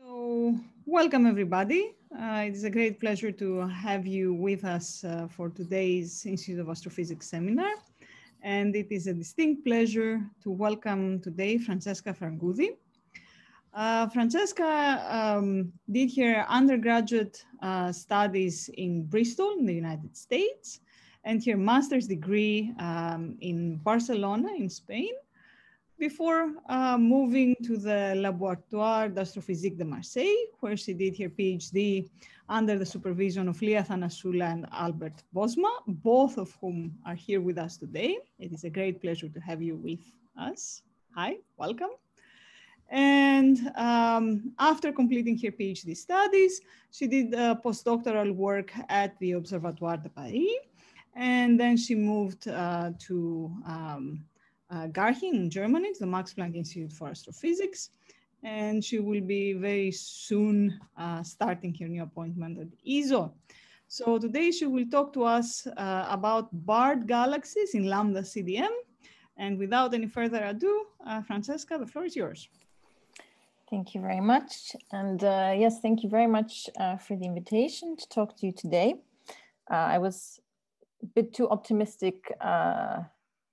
So, welcome everybody. It is a great pleasure to have you with us for today's Institute of Astrophysics seminar. And it is a distinct pleasure to welcome today Francesca Fragkoudi. Francesca did her undergraduate studies in Bristol in the United States and her master's degree in Barcelona in Spain, before moving to the Laboratoire d'Astrophysique de Marseille, where she did her PhD under the supervision of Lia Thanassoula and Albert Bosma, both of whom are here with us today. It is a great pleasure to have you with us. Hi, welcome. And after completing her PhD studies, she did postdoctoral work at the Observatoire de Paris, and then she moved to Garching in Germany, to the Max Planck Institute for Astrophysics. And she will be very soon starting her new appointment at ESO. So today she will talk to us about barred galaxies in lambda CDM. And without any further ado, Francesca, the floor is yours. Thank you very much. And yes, thank you very much for the invitation to talk to you today. I was a bit too optimistic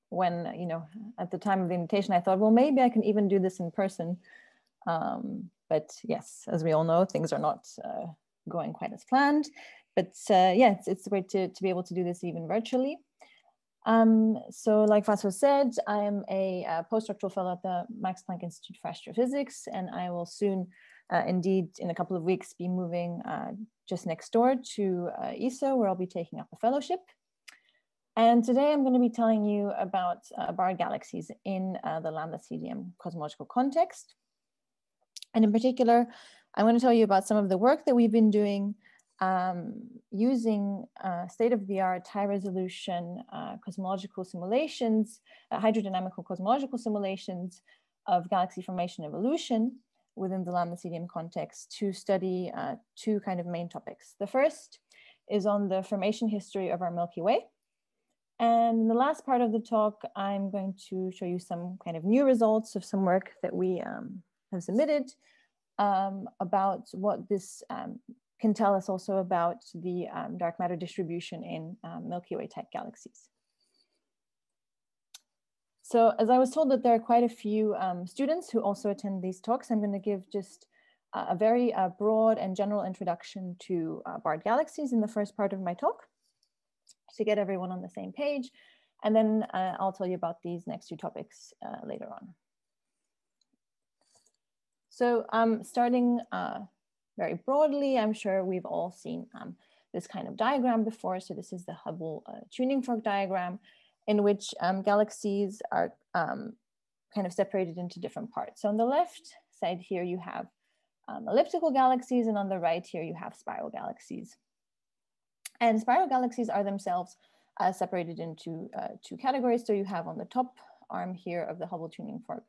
when, at the time of the invitation, I thought, well, maybe I can even do this in person. But yes, as we all know, things are not going quite as planned. But yeah, it's great to be able to do this even virtually. So like Francois said, I am a postdoctoral fellow at the Max Planck Institute for Astrophysics, and I will soon, indeed, in a couple of weeks, be moving just next door to ESO, where I'll be taking up a fellowship. And today I'm going to be telling you about barred galaxies in the lambda CDM cosmological context. And in particular, I'm going to tell you about some of the work that we've been doing using state-of-the-art high-resolution cosmological simulations, hydrodynamical cosmological simulations of galaxy formation evolution within the lambda CDM context to study two kind of main topics. The first is on the formation history of our Milky Way. And in the last part of the talk, I'm going to show you some kind of new results of some work that we have submitted about what this can tell us also about the dark matter distribution in Milky Way-type galaxies. So as I was told that there are quite a few students who also attend these talks, I'm going to give just a very broad and general introduction to barred galaxies in the first part of my talk, to get everyone on the same page. And then I'll tell you about these next two topics later on. So starting very broadly, I'm sure we've all seen this kind of diagram before. So this is the Hubble tuning fork diagram, in which galaxies are kind of separated into different parts. So on the left side here, you have elliptical galaxies, and on the right here, you have spiral galaxies. And spiral galaxies are themselves separated into two categories. So you have on the top arm here of the Hubble tuning fork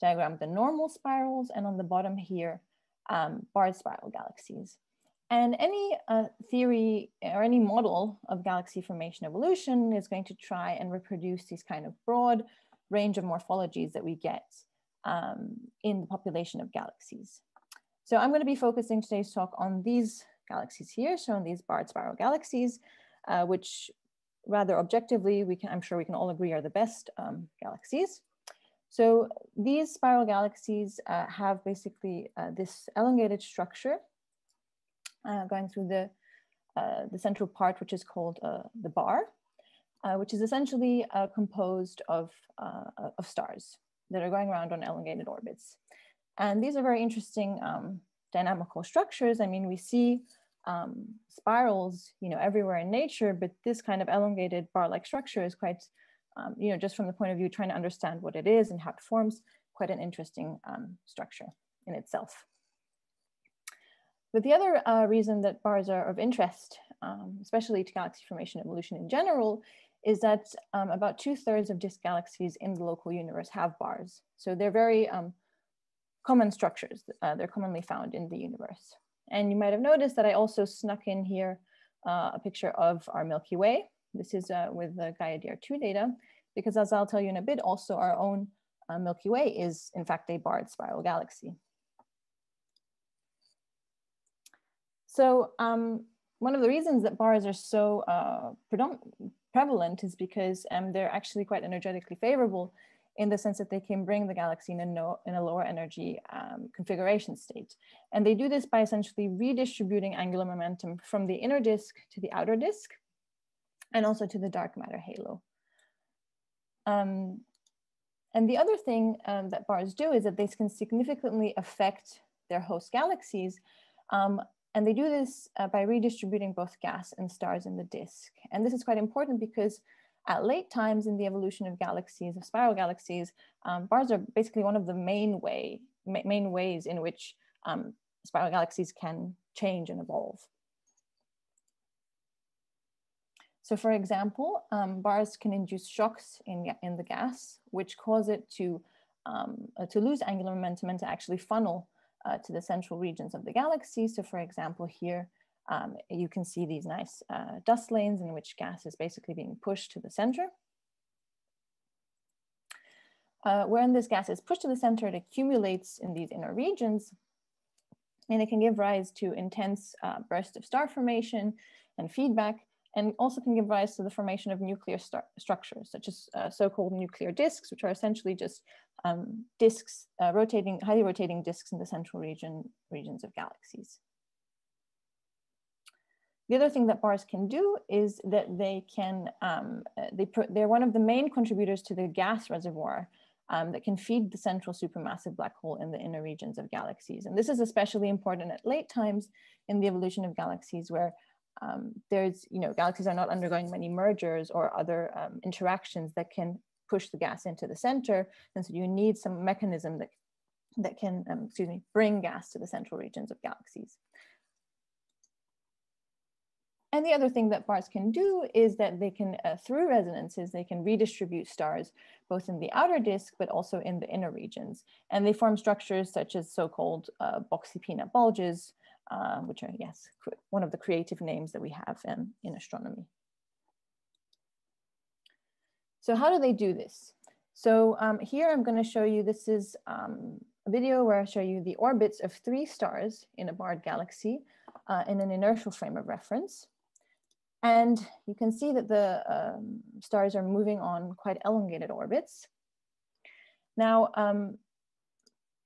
diagram, the normal spirals, and on the bottom here, barred spiral galaxies. And any theory or any model of galaxy formation evolution is going to try and reproduce these kind of broad range of morphologies that we get in the population of galaxies. So I'm going to be focusing today's talk on these galaxies here, shown these barred spiral galaxies, which rather objectively, I'm sure we can all agree are the best galaxies. So these spiral galaxies have basically this elongated structure going through the central part, which is called the bar, which is essentially composed of stars that are going around on elongated orbits. And these are very interesting dynamical structures. I mean, we see spirals, everywhere in nature, but this kind of elongated bar-like structure is quite, just from the point of view trying to understand what it is and how it forms, quite an interesting structure in itself. But the other reason that bars are of interest, especially to galaxy formation evolution in general, is that about 2/3 of disk galaxies in the local universe have bars. So they're very common structures. They're commonly found in the universe. And you might have noticed that I also snuck in here a picture of our Milky Way. This is with the Gaia DR2 data, because as I'll tell you in a bit, also our own Milky Way is in fact a barred spiral galaxy. So one of the reasons that bars are so prevalent is because they're actually quite energetically favorable in the sense that they can bring the galaxy in a lower energy configuration state. And they do this by essentially redistributing angular momentum from the inner disk to the outer disk, and also to the dark matter halo. And the other thing that bars do is that they can significantly affect their host galaxies. And they do this by redistributing both gas and stars in the disk. And this is quite important because at late times in the evolution of galaxies, of spiral galaxies, bars are basically one of the main ways in which spiral galaxies can change and evolve. So for example, bars can induce shocks in the gas, which cause it to lose angular momentum and to actually funnel to the central regions of the galaxy. So for example, here, you can see these nice dust lanes in which gas is basically being pushed to the center. When this gas is pushed to the center, it accumulates in these inner regions, and it can give rise to intense bursts of star formation and feedback, and also can give rise to the formation of nuclear structures, such as so-called nuclear disks, which are essentially just disks, highly rotating disks in the central regions of galaxies. The other thing that bars can do is that they can, they're one of the main contributors to the gas reservoir that can feed the central supermassive black hole in the inner regions of galaxies. And this is especially important at late times in the evolution of galaxies, where galaxies are not undergoing many mergers or other interactions that can push the gas into the center. And so you need some mechanism that can, bring gas to the central regions of galaxies. And the other thing that bars can do is that they can, through resonances, they can redistribute stars, both in the outer disk, but also in the inner regions. And they form structures such as so-called Boxy peanut bulges, which are, yes, one of the creative names that we have in astronomy. So how do they do this? So here I'm going to show you, this is a video where I show you the orbits of 3 stars in a barred galaxy in an inertial frame of reference. And you can see that the stars are moving on quite elongated orbits. Now,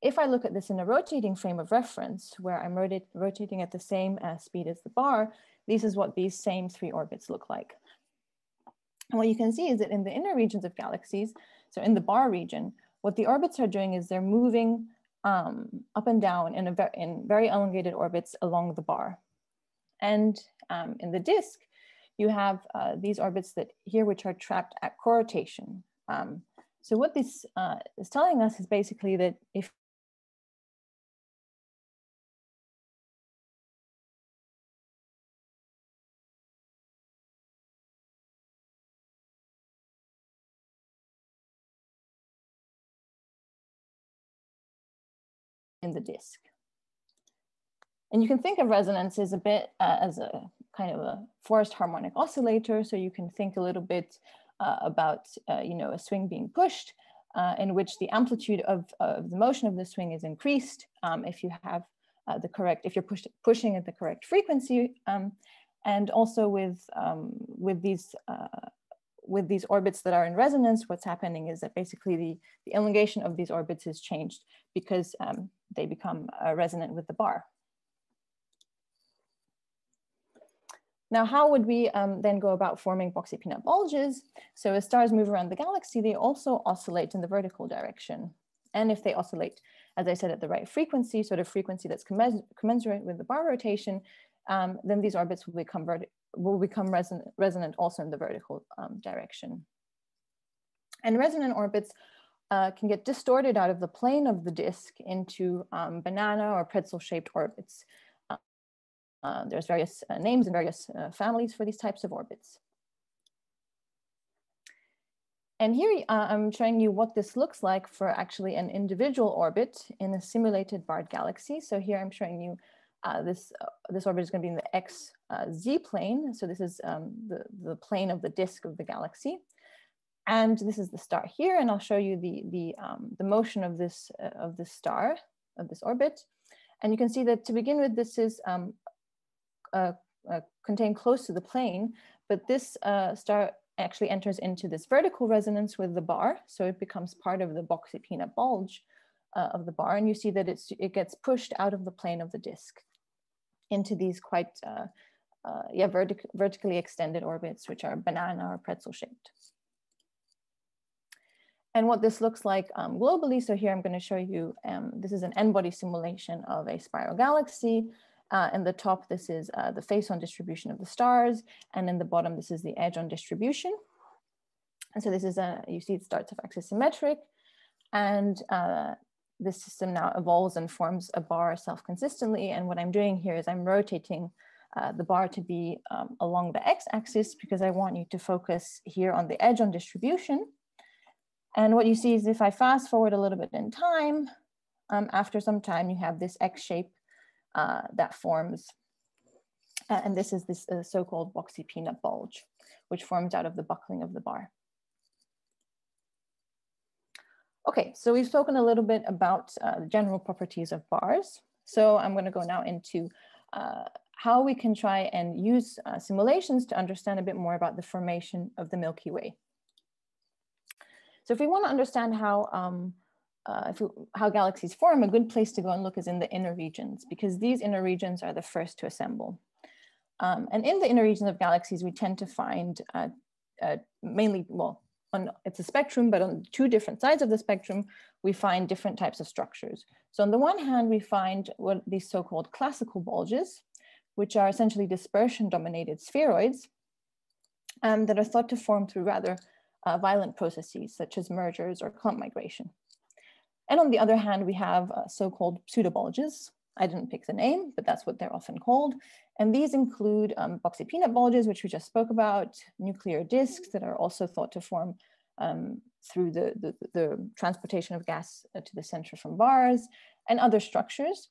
if I look at this in a rotating frame of reference, where I'm rotating at the same speed as the bar, this is what these same 3 orbits look like. And what you can see is that in the inner regions of galaxies, so in the bar region, what the orbits are doing is they're moving up and down in very elongated orbits along the bar. And in the disk, you have these orbits which are trapped at corotation. So what this is telling us is basically that if in the disk. And you can think of resonances a bit as a kind of a forced harmonic oscillator. So you can think a little bit about a swing being pushed, in which the amplitude of the motion of the swing is increased if you have if you're pushing at the correct frequency, and also with these orbits that are in resonance, what's happening is that basically the elongation of these orbits is changed because they become resonant with the bar. Now, how would we then go about forming Boxy peanut bulges? So as stars move around the galaxy, they also oscillate in the vertical direction. And if they oscillate, as I said, at the right frequency, sort of frequency that's commensurate with the bar rotation, then these orbits will become resonant also in the vertical direction. And resonant orbits can get distorted out of the plane of the disk into banana or pretzel-shaped orbits. There's various names and various families for these types of orbits. And here I'm showing you what this looks like for actually an individual orbit in a simulated barred galaxy. So here I'm showing you this orbit is going to be in the XZ plane. So this is the plane of the disk of the galaxy. And this is the star here. And I'll show you the motion of this star, of this orbit. And you can see that to begin with, this is contained close to the plane, but this star actually enters into this vertical resonance with the bar, so it becomes part of the Boxy peanut bulge of the bar, and you see that it gets pushed out of the plane of the disk into these quite vertically extended orbits, which are banana or pretzel shaped. And what this looks like globally, so here I'm going to show you, this is an Embodied simulation of a spiral galaxy. In the top, this is the face-on distribution of the stars, and in the bottom, this is the edge-on distribution. And so this is you see it starts off axisymmetric, and this system now evolves and forms a bar self-consistently. And what I'm doing here is I'm rotating the bar to be along the x-axis, because I want you to focus here on the edge-on distribution. And what you see is if I fast forward a little bit in time, after some time, you have this X shape that forms. And this is this so-called Boxy peanut bulge, which forms out of the buckling of the bar. Okay, so we've spoken a little bit about the general properties of bars. So I'm going to go now into how we can try and use simulations to understand a bit more about the formation of the Milky Way. So if we want to understand how galaxies form, a good place to go and look is in the inner regions, because these inner regions are the first to assemble. And in the inner regions of galaxies, we tend to find mainly, well, it's a spectrum, but on two different sides of the spectrum, we find different types of structures. So on the one hand, we find what these so-called classical bulges, which are essentially dispersion-dominated spheroids that are thought to form through rather violent processes, such as mergers or clump migration. And on the other hand, we have so-called pseudobulges. I didn't pick the name, but that's what they're often called. And these include Boxy peanut bulges, which we just spoke about, nuclear disks that are also thought to form through the transportation of gas to the center from bars, and other structures.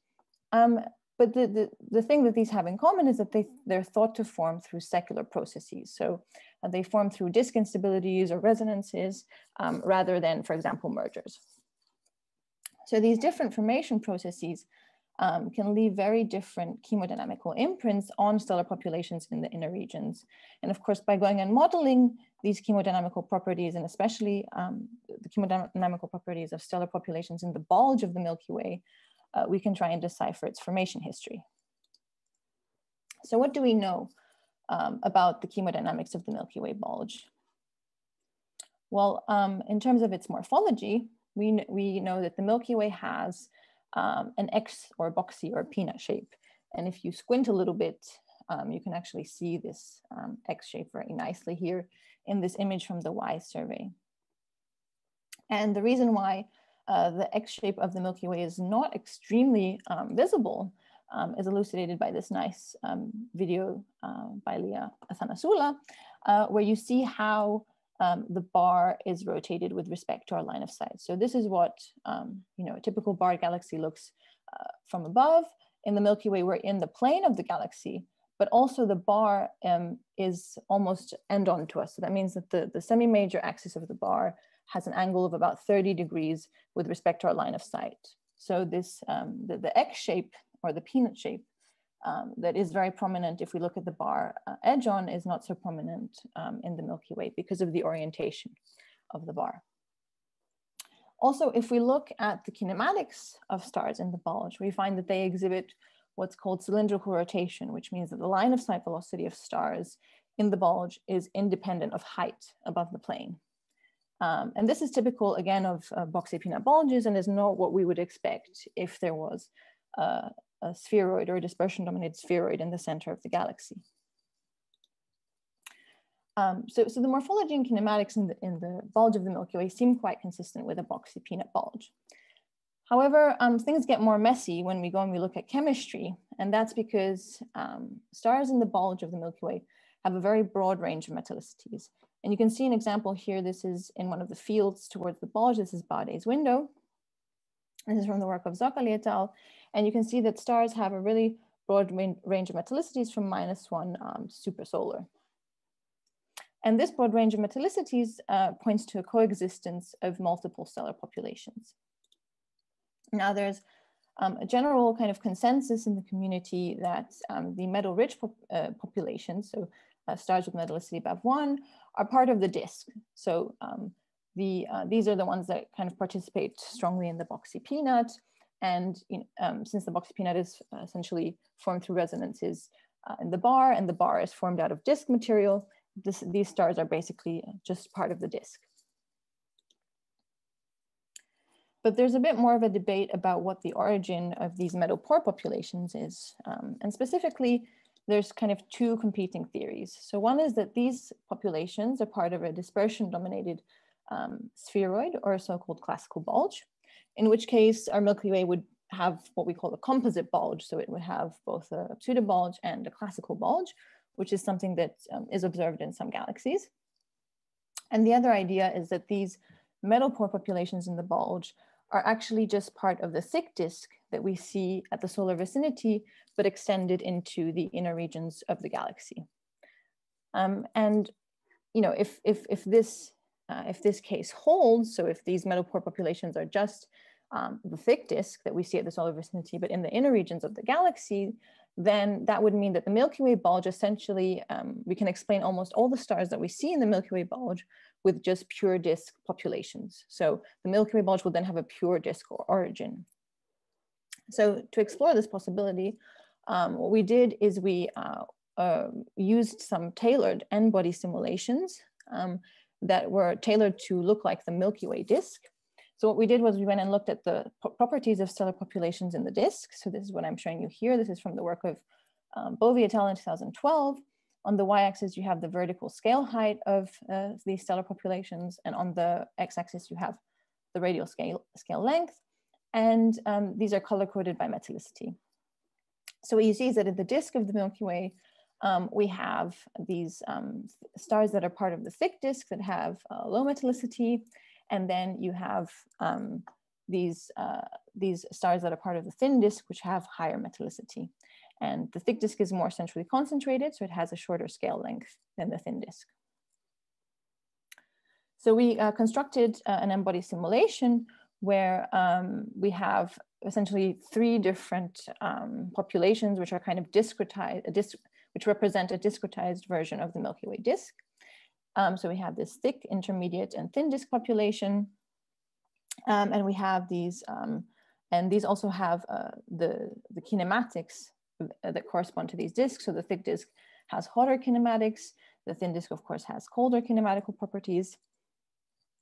But the thing that these have in common is that they're thought to form through secular processes. So they form through disk instabilities or resonances rather than, for example, mergers. So these different formation processes can leave very different chemodynamical imprints on stellar populations in the inner regions. And of course, by going and modeling these chemodynamical properties, and especially the chemodynamical properties of stellar populations in the bulge of the Milky Way, we can try and decipher its formation history. So what do we know about the chemodynamics of the Milky Way bulge? Well, in terms of its morphology, we know that the Milky Way has an X or Boxy or peanut shape. And if you squint a little bit, you can actually see this X shape very nicely here in this image from the WISE survey. And the reason why the X shape of the Milky Way is not extremely visible is elucidated by this nice video by Leah Athanasula, where you see how the bar is rotated with respect to our line of sight. So this is what a typical bar galaxy looks from above. In the Milky Way, we're in the plane of the galaxy, but also the bar is almost end-on to us. So that means that the semi-major axis of the bar has an angle of about 30 degrees with respect to our line of sight. So this, the X shape or the peanut shape that is very prominent if we look at the bar edge-on is not so prominent in the Milky Way because of the orientation of the bar. Also, if we look at the kinematics of stars in the bulge, we find that they exhibit what's called cylindrical rotation, which means that the line of sight velocity of stars in the bulge is independent of height above the plane. And this is typical, again, of Boxy peanut bulges and is not what we would expect if there was a spheroid or a dispersion-dominated spheroid in the center of the galaxy. So the morphology and kinematics in the bulge of the Milky Way seem quite consistent with a Boxy peanut bulge. However, things get more messy when we go and we look at chemistry, and that's because stars in the bulge of the Milky Way have a very broad range of metallicities. And you can see an example here. This is in one of the fields towards the bulge. This is Bade's window. This is from the work of Zoccali et al. And you can see that stars have a really broad range of metallicities from -1 to supersolar. And this broad range of metallicities points to a coexistence of multiple stellar populations. Now there's a general kind of consensus in the community that the metal-rich populations, so stars with metallicity above 1, are part of the disk. So these are the ones that kind of participate strongly in the Boxy peanut. And since the Boxy peanut is essentially formed through resonances in the bar, and the bar is formed out of disk material, these stars are basically just part of the disk. But there's a bit more of a debate about what the origin of these Middlepoor populations is. And specifically, there's kind of two competing theories. So one is that these populations are part of a dispersion-dominated spheroid, or a so-called classical bulge, in which case our Milky Way would have what we call a composite bulge. So it would have both a pseudobulge and a classical bulge, which is something that is observed in some galaxies. And the other idea is that these Middlepoor populations in the bulge are actually just part of the thick disk that we see at the solar vicinity, but extended into the inner regions of the galaxy. And if this case holds, so if these Middlepoor populations are just the thick disk that we see at the solar vicinity, but in the inner regions of the galaxy, then that would mean that the Milky Way bulge essentially, we can explain almost all the stars that we see in the Milky Way bulge with just pure disk populations. So the Milky Way bulge will then have a pure disk origin. So to explore this possibility, what we did is we used some tailored N-body simulations that were tailored to look like the Milky Way disk. So what we did was we went and looked at the properties of stellar populations in the disk. So this is what I'm showing you here. This is from the work of Bovie et al. In 2012. On the y-axis, you have the vertical scale height of these stellar populations. And on the x-axis, you have the radial scale length. And these are color-coded by metallicity. So what you see is that in the disk of the Milky Way, we have these stars that are part of the thick disk that have low metallicity. And then you have these stars that are part of the thin disk, which have higher metallicity. And the thick disk is more centrally concentrated, so it has a shorter scale length than the thin disk. So we constructed an Embodied simulation where we have essentially 3 different populations, which are kind of discretized, which represent a discretized version of the Milky Way disk. So we have this thick, intermediate, and thin disk population. And we have these, and these also have the kinematics that correspond to these disks. So the thick disk has hotter kinematics. The thin disk, of course, has colder kinematical properties.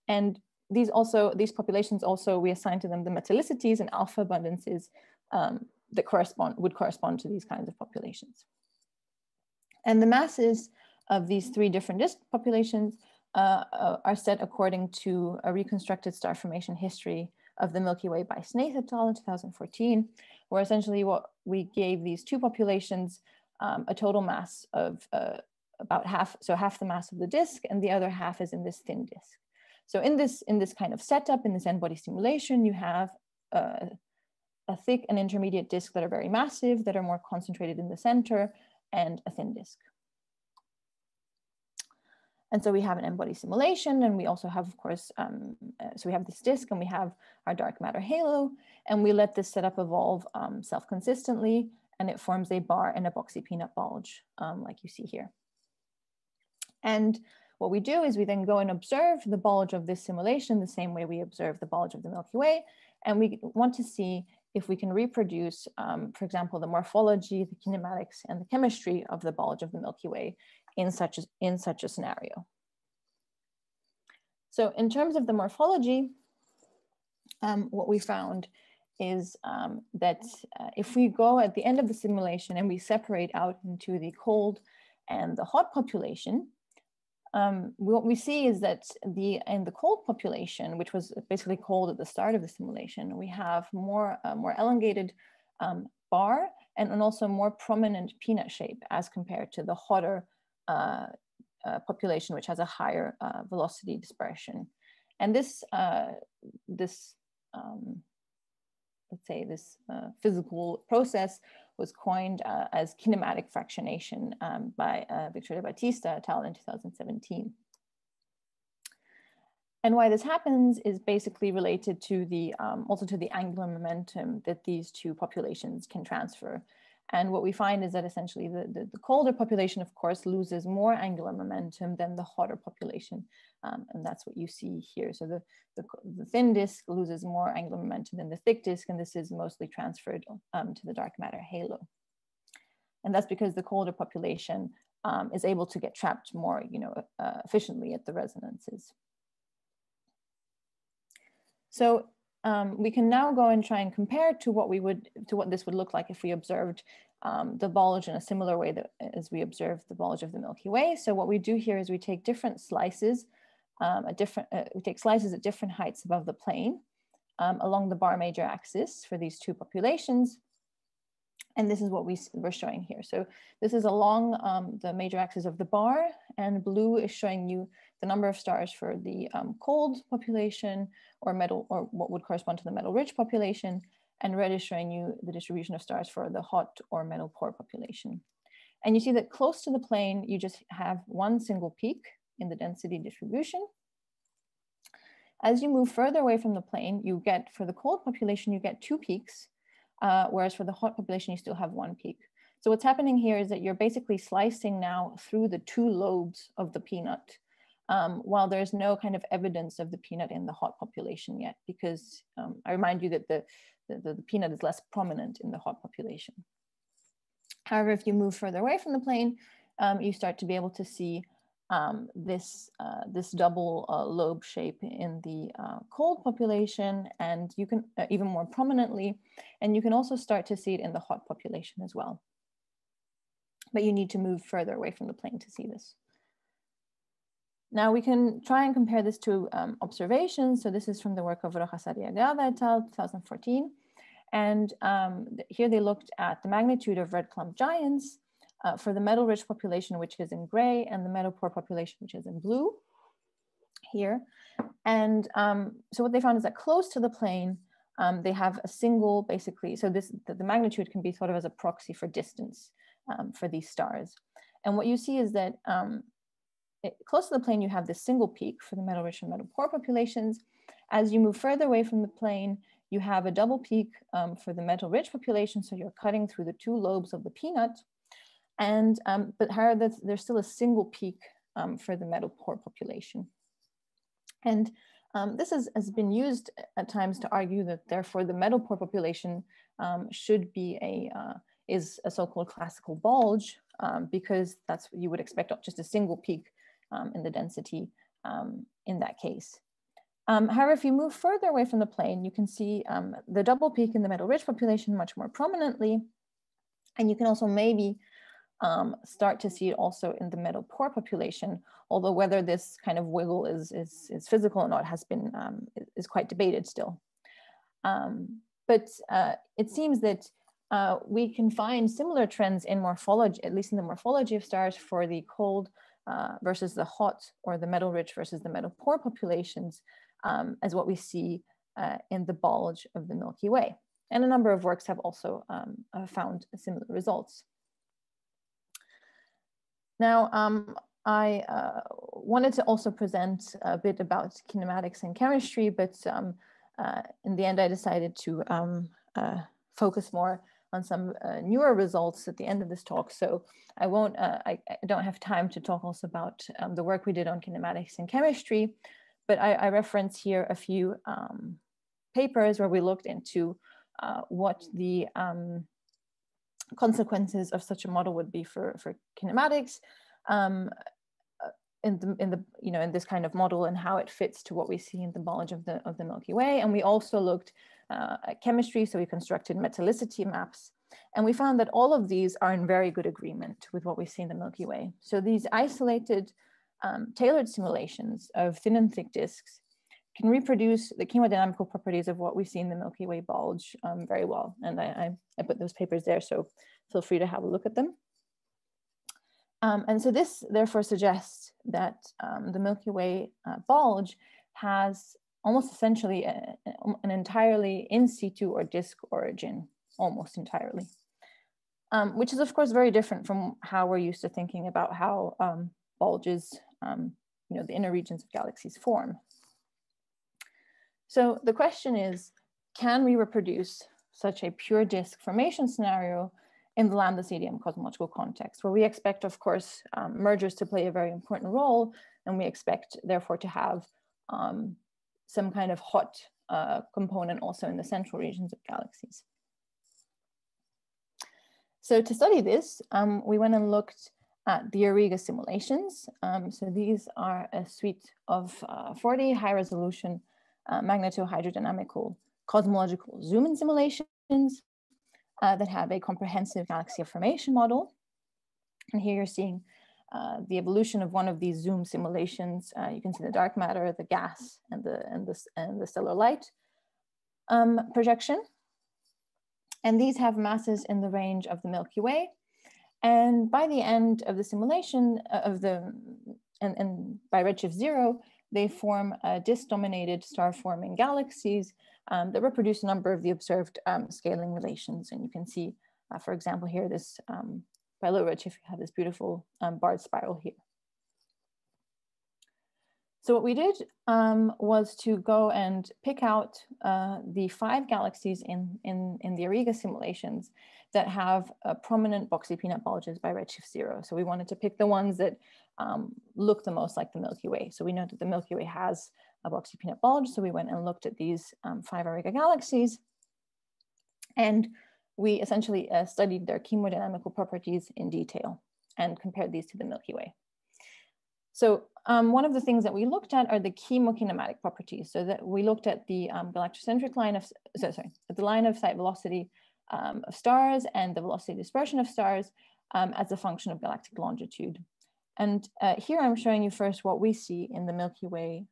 And these populations also, we assign to them the metallicities and alpha abundances that would correspond to these kinds of populations. And the masses of these 3 different disk populations are set according to a reconstructed star formation history of the Milky Way by Snaith et al. In 2014, where essentially what we gave these 2 populations a total mass of about half, so half the mass of the disk, and the other half is in this thin disk. So in this kind of setup, in this N-body simulation, you have a thick and intermediate disk that are very massive, that are more concentrated in the center, and a thin disk. And so we have an N-body simulation, and we also have, of course, so we have this disk and we have our dark matter halo, and we let this setup evolve self-consistently, and it forms a bar and a Boxy peanut bulge, like you see here. And what we do is we then go and observe the bulge of this simulation the same way we observe the bulge of the Milky Way, and we want to see if we can reproduce, for example, the morphology, the kinematics, and the chemistry of the bulge of the Milky Way in such a scenario. So in terms of the morphology, what we found is that if we go at the end of the simulation and we separate out into the cold and the hot population, what we see is that in the cold population, which was basically cold at the start of the simulation, we have more elongated bar and also more prominent peanut shape as compared to the hotter population, which has a higher velocity dispersion. And this let's say this physical process was coined as kinematic fractionation by Victoria Batista et al. In 2017. And why this happens is basically related to the, also to the angular momentum that these two populations can transfer. And what we find is that essentially the colder population, of course, loses more angular momentum than the hotter population. And that's what you see here. So the thin disk loses more angular momentum than the thick disk, and this is mostly transferred to the dark matter halo. And that's because the colder population is able to get trapped more, efficiently at the resonances. So we can now go and try and compare to what this would look like if we observed the bulge in a similar way as we observed the bulge of the Milky Way. So what we do here is we take different slices, we take slices at different heights above the plane along the bar major axis for these two populations. And this is what we're showing here. So this is along the major axis of the bar, and blue is showing you the number of stars for the cold population or what would correspond to the metal-rich population, and red is showing you the distribution of stars for the hot or metal-poor population. And you see that close to the plane, you just have one single peak in the density distribution. As you move further away from the plane, you get, for the cold population, you get two peaks, whereas for the hot population, you still have one peak. So what's happening here is that you're basically slicing now through the two lobes of the peanut, while there's no kind of evidence of the peanut in the hot population yet, because I remind you that the peanut is less prominent in the hot population. However, if you move further away from the plane, you start to be able to see this double lobe shape in the cold population, and you can even more prominently, and you can also start to see it in the hot population as well. But you need to move further away from the plane to see this. Now we can try and compare this to observations. So this is from the work of Rojas ARriga et al. 2014. And here they looked at the magnitude of red clump giants for the metal-rich population, which is in gray, and the metal-poor population, which is in blue here. And so what they found is that close to the plane, they have a single, basically, so the magnitude can be thought of as a proxy for distance for these stars. And what you see is that close to the plane, you have this single peak for the metal-rich and metal-poor populations. As you move further away from the plane, you have a double peak for the metal-rich population. So you're cutting through the two lobes of the peanut. And, but however, there's still a single peak for the metal-poor population. And this has been used at times to argue that therefore the metal-poor population should be is a so-called classical bulge, because that's what you would expect, just a single peak in the density in that case. However, if you move further away from the plane, you can see the double peak in the metal-rich population much more prominently. And you can also maybe start to see it also in the metal-poor population, although whether this kind of wiggle is physical or not has been, is quite debated still. But it seems that we can find similar trends in morphology, at least in the morphology of stars, for the cold versus the hot, or the metal-rich versus the metal-poor populations, as what we see in the bulge of the Milky Way. And a number of works have also found similar results. Now, I wanted to also present a bit about kinematics and chemistry, but in the end, I decided to focus more on some newer results at the end of this talk. So I don't have time to talk also about the work we did on kinematics and chemistry, but I reference here a few papers where we looked into what the consequences of such a model would be for kinematics in this kind of model, and how it fits to what we see in the bulge of the Milky Way. And we also looked at chemistry, so we constructed metallicity maps, and we found that all of these are in very good agreement with what we see in the Milky Way. So these isolated tailored simulations of thin and thick disks can reproduce the chemodynamical properties of what we see in the Milky Way bulge very well. And I put those papers there, so feel free to have a look at them. And so this therefore suggests that the Milky Way bulge has almost essentially an entirely in situ or disk origin, almost entirely, which is of course very different from how we're used to thinking about how bulges, the inner regions of galaxies form. So the question is, can we reproduce such a pure disk formation scenario in the ΛCDM cosmological context, where we expect, of course, mergers to play a very important role, and we expect, therefore, to have some kind of hot component also in the central regions of galaxies. So to study this, we went and looked at the ARriga simulations. So these are a suite of 40 high-resolution magnetohydrodynamical cosmological zoom-in simulations that have a comprehensive galaxy formation model. And here you're seeing the evolution of one of these zoom simulations. You can see the dark matter, the gas, and the stellar light projection. And these have masses in the range of the Milky Way. And by the end of the simulation and by redshift 0, they form disk-dominated star-forming galaxies that reproduce a number of the observed scaling relations. And you can see, for example, here, this by low redshift, you have this beautiful barred spiral here. So what we did was to go and pick out the 5 galaxies in the ARriga simulations that have prominent Boxy peanut bulges by redshift 0. So we wanted to pick the ones that look the most like the Milky Way. So we know that the Milky Way has a Boxy peanut bulge. So we went and looked at these 5 ARriga galaxies. And we essentially studied their chemodynamical properties in detail and compared these to the Milky Way. So one of the things that we looked at are the chemokinematic properties. So that we looked at the galactocentric line of, the line of sight velocity of stars and the velocity dispersion of stars as a function of galactic longitude. And here I'm showing you first what we see in the Milky Way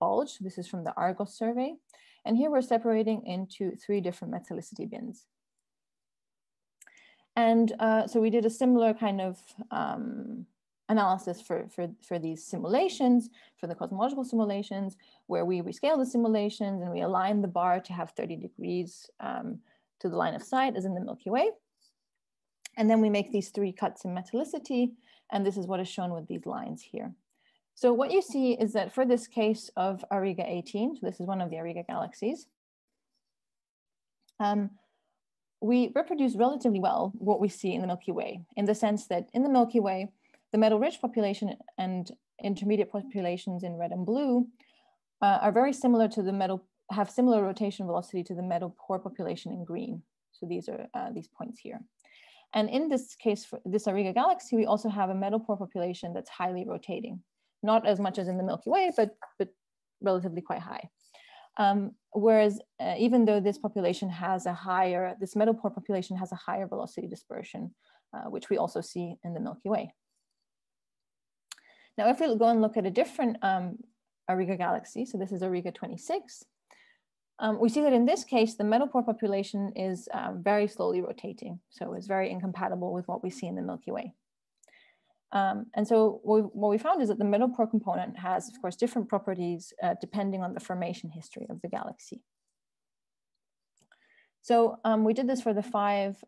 bulge. This is from the Argos survey. And here we're separating into 3 different metallicity bins. And so we did a similar kind of analysis for these simulations, for the cosmological simulations, where we rescale the simulations and we align the bar to have 30 degrees to the line of sight as in the Milky Way. And then we make these 3 cuts in metallicity, and this is what is shown with these lines here. So what you see is that for this case of ARriga 18, so this is one of the ARriga galaxies, we reproduce relatively well what we see in the Milky Way, in the sense that in the Milky Way, the metal-rich population and intermediate populations in red and blue are very similar to the metal, have similar rotation velocity to the metal-poor population in green. So these are these points here. And in this case, for this ARriga galaxy, we also have a metal-poor population that's highly rotating. Not as much as in the Milky Way, but relatively quite high. Whereas even though this population has a higher, this metal-poor population has a higher velocity dispersion, which we also see in the Milky Way. Now, if we go and look at a different ARriga galaxy, so this is ARriga 26, we see that in this case, the metal-poor population is very slowly rotating. So it's very incompatible with what we see in the Milky Way. And so what we found is that the metal-poor component has, of course, different properties depending on the formation history of the galaxy. So we did this for the 5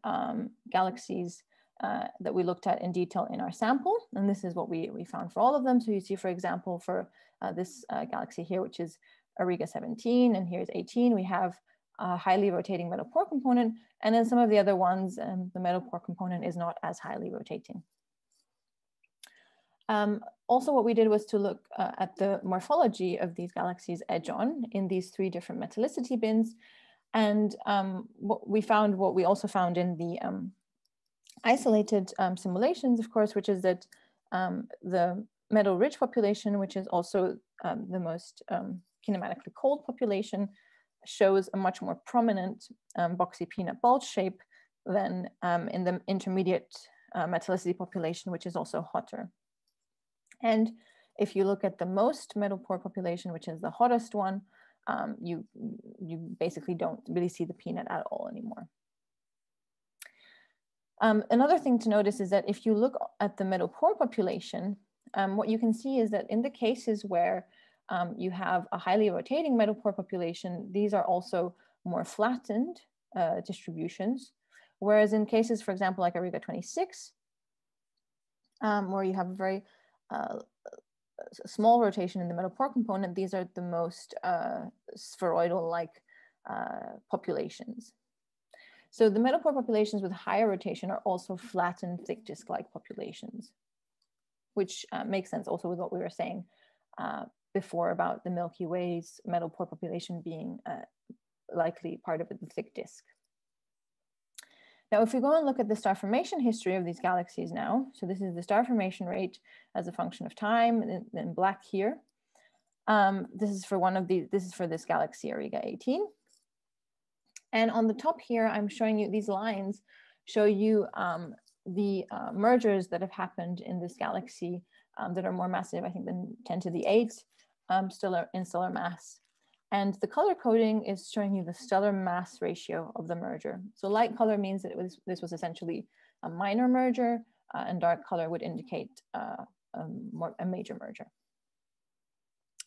galaxies that we looked at in detail in our sample. And this is what we found for all of them. So you see, for example, for this galaxy here, which is ARriga 17, and here's 18, we have a highly rotating metal-poor component. And in some of the other ones, the metal-poor component is not as highly rotating. Also, what we did was to look at the morphology of these galaxies edge-on in these 3 different metallicity bins. And what we also found in the isolated simulations, of course, which is that the metal-rich population, which is also the most kinematically cold population, shows a much more prominent Boxy peanut bulge shape than in the intermediate metallicity population, which is also hotter. And if you look at the most metal-poor population, which is the hottest one, you basically don't really see the peanut at all anymore. Another thing to notice is that if you look at the metal-poor population, what you can see is that in the cases where you have a highly rotating metal-poor population, these are also more flattened distributions. Whereas in cases, for example, like ARriga 26, where you have a very small rotation in the Middlepoor component, these are the most spheroidal-like populations. So the Middlepoor populations with higher rotation are also flattened, thick disk-like populations, which makes sense also with what we were saying before about the Milky Way's Middlepoor population being likely part of the thick disk. Now, if we go and look at the star formation history of these galaxies now, so this is the star formation rate as a function of time in black here. This is for this galaxy ARriga 18. And on the top here, I'm showing you these lines show you the mergers that have happened in this galaxy that are more massive, I think, than 10 to the 8 in stellar mass. And the color coding is showing you the stellar mass ratio of the merger. So light color means that this was essentially a minor merger, and dark color would indicate a major merger.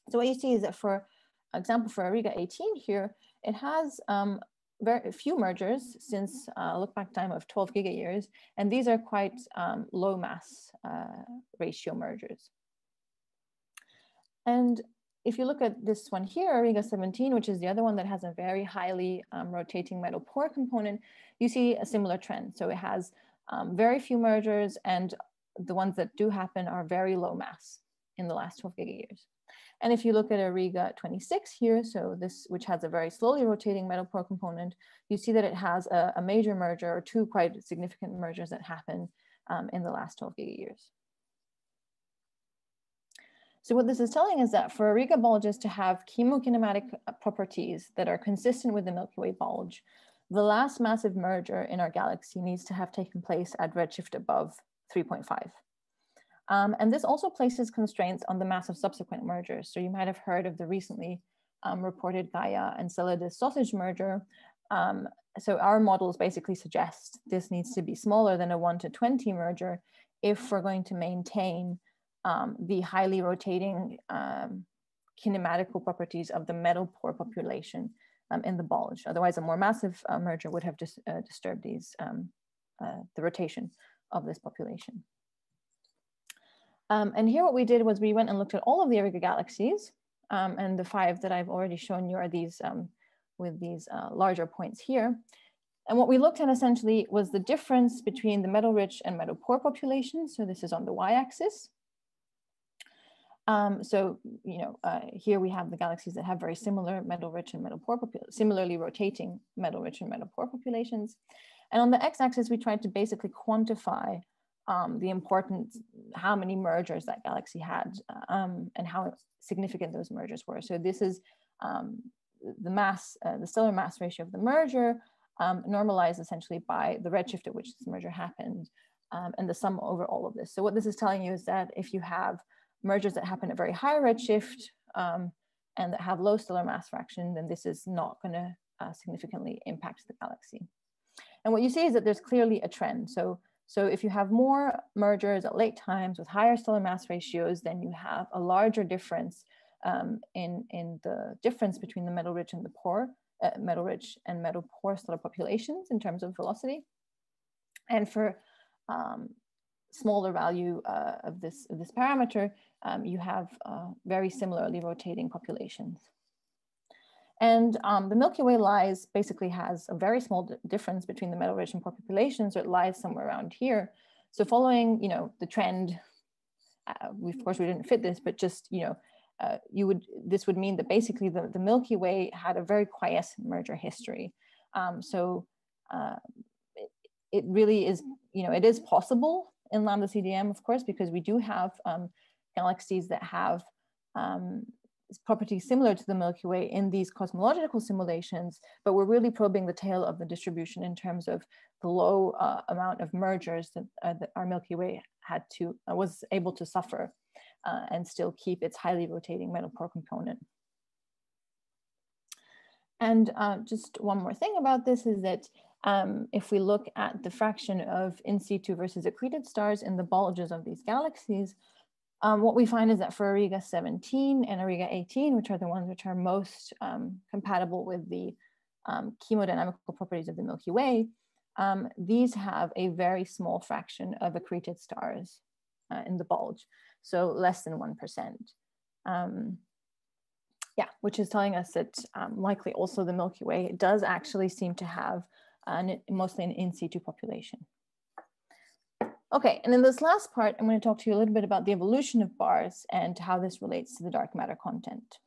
So what you see is that, for example, for ARriga 18 here, it has very few mergers since look back time of 12 gigayears, and these are quite low mass ratio mergers. And if you look at this one here, ARriga 17, which is the other one that has a very highly rotating Middlepoor component, you see a similar trend. So it has very few mergers, and the ones that do happen are very low mass in the last 12 gigayears. And if you look at ARriga 26 here, so this, which has a very slowly rotating Middlepoor component, you see that it has a major merger, or two quite significant mergers that happen in the last 12 gigayears. So what this is telling is that for ARriga bulges to have chemokinematic properties that are consistent with the Milky Way bulge, the last massive merger in our galaxy needs to have taken place at redshift above 3.5. And this also places constraints on the mass of subsequent mergers. So you might have heard of the recently reported Gaia and Enceladus sausage merger. So our models basically suggest this needs to be smaller than a 1 to 20 merger if we're going to maintain the highly rotating kinematical properties of the Middlepoor population in the bulge. Otherwise, a more massive merger would have disturbed these, the rotation of this population. And here what we did was we went and looked at all of the ARriga galaxies, and the 5 that I've already shown you are these with these larger points here. And what we looked at essentially was the difference between the Metalrich and Middlepoor populations. So this is on the y-axis. So, you know, here we have the galaxies that have very similar Metalrich and Middlepoor, similarly rotating Metalrich and Middlepoor populations. And on the x-axis, we tried to basically quantify the importance, how many mergers that galaxy had, and how significant those mergers were. So this is the mass, the stellar mass ratio of the merger, normalized essentially by the redshift at which this merger happened, and the sum over all of this. So what this is telling you is that if you have mergers that happen at very high redshift and that have low stellar mass fraction, then this is not going to significantly impact the galaxy. And what you see is that there's clearly a trend. So if you have more mergers at late times with higher stellar mass ratios, then you have a larger difference in the difference between the Metalrich and the Metalrich and Middlepoor stellar populations in terms of velocity. And for smaller value of this parameter, you have very similarly rotating populations. And the Milky Way basically has a very small difference between the Metalrich and Poor populations, so it lies somewhere around here. So following, you know, the trend, of course we didn't fit this, but just, you know, this would mean that basically the Milky Way had a very quiescent merger history. It really is, you know, it is possible in ΛCDM, of course, because we do have galaxies that have properties similar to the Milky Way in these cosmological simulations, but we're really probing the tail of the distribution in terms of the low amount of mergers that our Milky Way was able to suffer and still keep its highly rotating Middlepoor component. And just one more thing about this is that if we look at the fraction of in situ versus accreted stars in the bulges of these galaxies, what we find is that for ARriga 17 and ARriga 18, which are the ones which are most compatible with the chemodynamical properties of the Milky Way, these have a very small fraction of accreted stars in the bulge. so less than 1%. Yeah, which is telling us that likely also the Milky Way does actually seem to have mostly an in situ population. Okay, and in this last part, I'm going to talk to you a little bit about the evolution of bars and how this relates to the dark matter content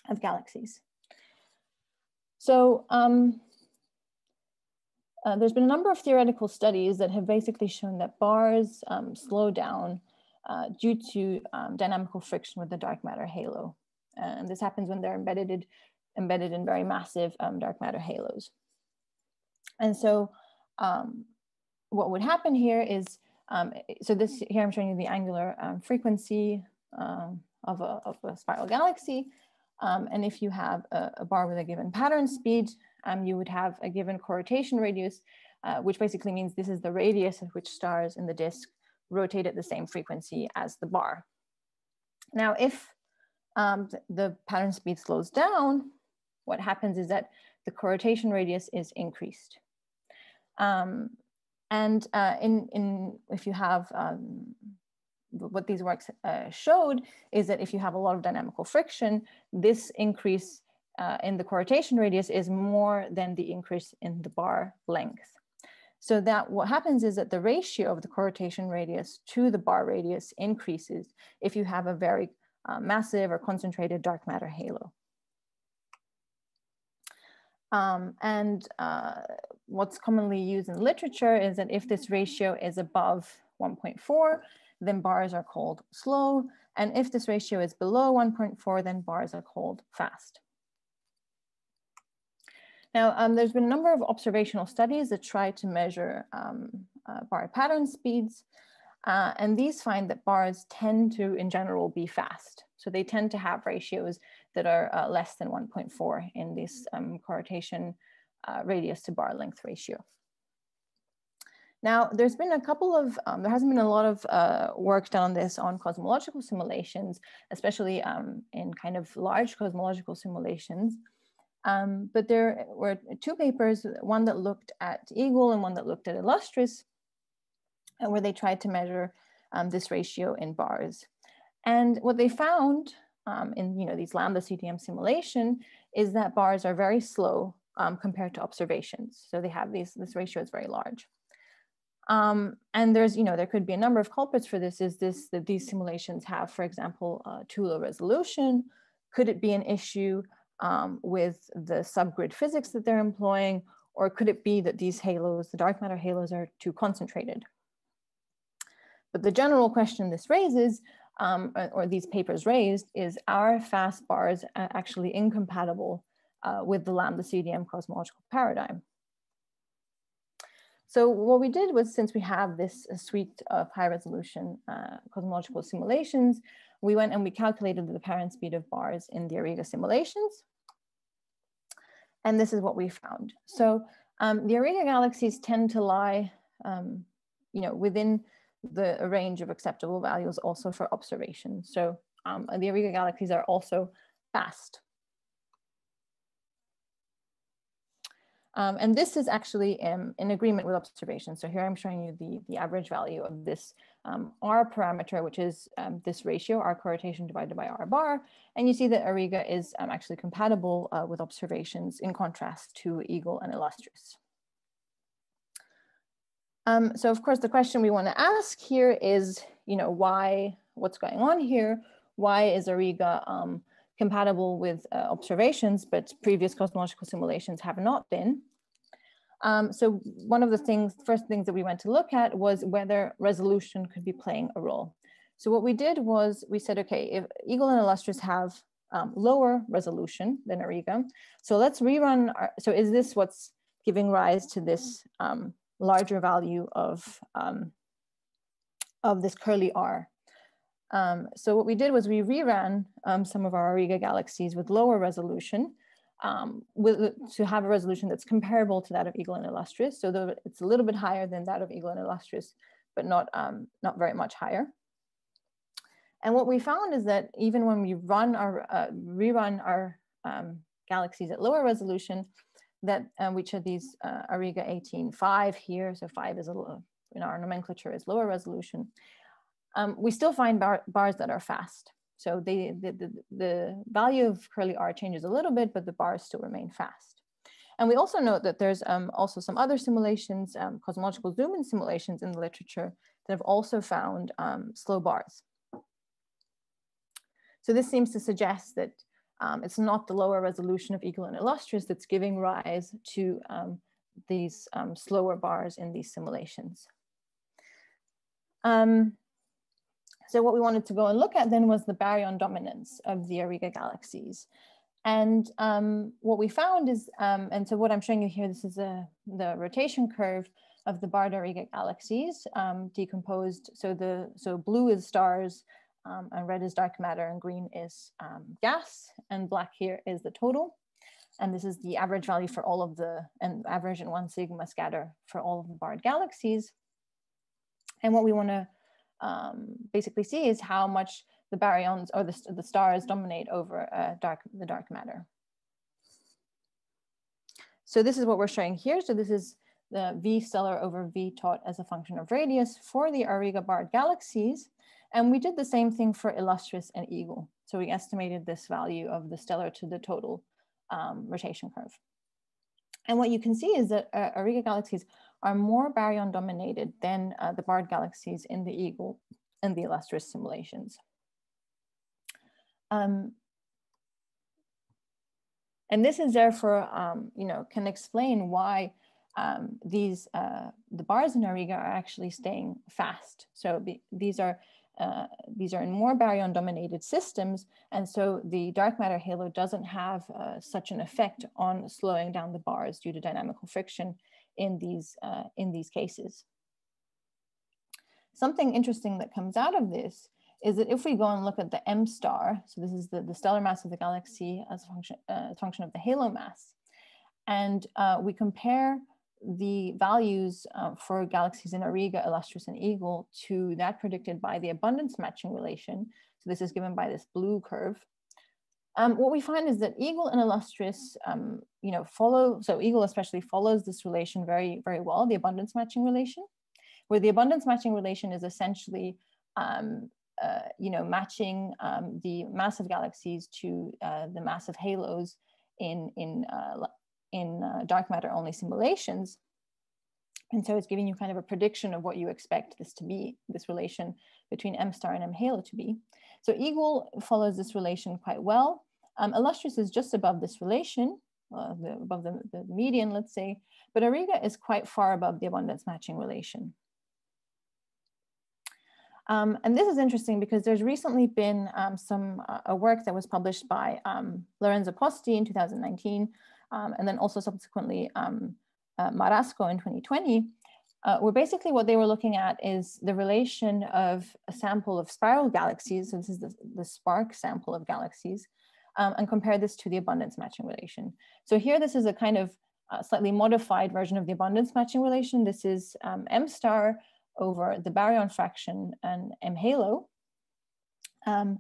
of galaxies. So there's been a number of theoretical studies that have basically shown that bars slow down due to dynamical friction with the dark matter halo. And this happens when they're embedded in very massive dark matter halos. And so what would happen here is, so here I'm showing you the angular frequency of a spiral galaxy. And if you have a bar with a given pattern speed, you would have a given co-rotation radius, which basically means this is the radius at which stars in the disk rotate at the same frequency as the bar. Now, if the pattern speed slows down, what happens is that the co-rotation radius is increased. If you have, what these works showed is that if you have a lot of dynamical friction, this increase in the co-rotation radius is more than the increase in the bar length. So that what happens is that the ratio of the co-rotation radius to the bar radius increases if you have a very massive or concentrated dark matter halo. What's commonly used in literature is that if this ratio is above 1.4, then bars are called slow. And if this ratio is below 1.4, then bars are called fast. Now, there's been a number of observational studies that try to measure bar pattern speeds. And these find that bars tend to, in general, be fast. So they tend to have ratios that are less than 1.4 in this co-rotation radius to bar length ratio. Now, there's been a couple of, there hasn't been a lot of work done on this on cosmological simulations, especially in kind of large cosmological simulations. But there were two papers, one that looked at Eagle and one that looked at Illustris, where they tried to measure this ratio in bars. And what they found in these ΛCDM simulation is that bars are very slow compared to observations. So they have this ratio is very large. And there's, there could be a number of culprits for this. Is this that these simulations have, for example, too low resolution? Could it be an issue with the subgrid physics that they're employing? Or could it be that these halos, the dark matter halos, are too concentrated? But the general question this raises, or these papers raised, is are fast bars actually incompatible with the ΛCDM cosmological paradigm? So what we did was, since we have this suite of high resolution cosmological simulations, we went and we calculated the apparent speed of bars in the ARriga simulations. And this is what we found. So the ARriga galaxies tend to lie within the range of acceptable values also for observation. So the ARriga galaxies are also fast. And this is actually in agreement with observation. So here I'm showing you the average value of this R parameter, which is this ratio, R co-rotation divided by R bar. And you see that ARriga is actually compatible with observations in contrast to Eagle and Illustris. So of course, the question we want to ask here is, what's going on here? Why is ARriga compatible with observations, but previous cosmological simulations have not been? So one of the first things that we went to look at was whether resolution could be playing a role. So what we did was we said, okay, if Eagle and Illustris have lower resolution than ARriga, so let's rerun so is this what's giving rise to this larger value of this curly R? So what we did was we reran some of our ARriga galaxies with lower resolution to have a resolution that's comparable to that of Eagle and Illustris. So it's a little bit higher than that of Eagle and Illustris, but not very much higher. And what we found is that even when we rerun our galaxies at lower resolution, that which are these ARriga 18.5 here, so 5 is in our nomenclature is lower resolution. we still find bars that are fast. So the value of curly R changes a little bit, but the bars still remain fast. And we also note that there's also some other simulations, cosmological zoom-in simulations in the literature that have also found slow bars. So this seems to suggest that it's not the lower resolution of Eagle and Illustris that's giving rise to these slower bars in these simulations. So what we wanted to go and look at then was the baryon dominance of the ARriga galaxies. And what we found is, and so what I'm showing you here, this is the rotation curve of the barred ARriga galaxies decomposed. So blue is stars, and red is dark matter, and green is gas, and black here is the total. And this is the average value for all of the, and average and 1 sigma scatter for all of the barred galaxies. And what we want to basically see is how much the baryons or the stars dominate over the dark matter. So this is what we're showing here. So this is the V stellar over V taut as a function of radius for the ARriga barred galaxies. And we did the same thing for Illustris and Eagle. So we estimated this value of the stellar to the total rotation curve. And what you can see is that ARriga galaxies are more baryon dominated than the barred galaxies in the Eagle and the Illustris simulations. And this is therefore, can explain why the bars in ARriga are actually staying fast. So these are in more baryon dominated systems. And so the dark matter halo doesn't have such an effect on slowing down the bars due to dynamical friction in these cases. Something interesting that comes out of this is that if we go and look at the M star, so this is the stellar mass of the galaxy as a function of the halo mass, and we compare the values for galaxies in ARriga, Illustris, and Eagle to that predicted by the abundance matching relation. So this is given by this blue curve. What we find is that Eagle and Illustris, follow, so Eagle especially follows this relation very, very well, the abundance matching relation, where the abundance matching relation is essentially matching the mass of galaxies to the mass of halos in dark matter only simulations. And so it's giving you kind of a prediction of what you expect this to be, this relation between M star and M halo to be. So Eagle follows this relation quite well. Illustris is just above this relation, above the median, let's say, but ARriga is quite far above the abundance matching relation. And this is interesting because there's recently been a work that was published by Lorenzo Posti in 2019, and then also subsequently Marasco in 2020, where basically what they were looking at is the relation of a sample of spiral galaxies, so this is the spark sample of galaxies, and compare this to the abundance matching relation. So here this is a kind of slightly modified version of the abundance matching relation. This is M star over the baryon fraction and M halo. And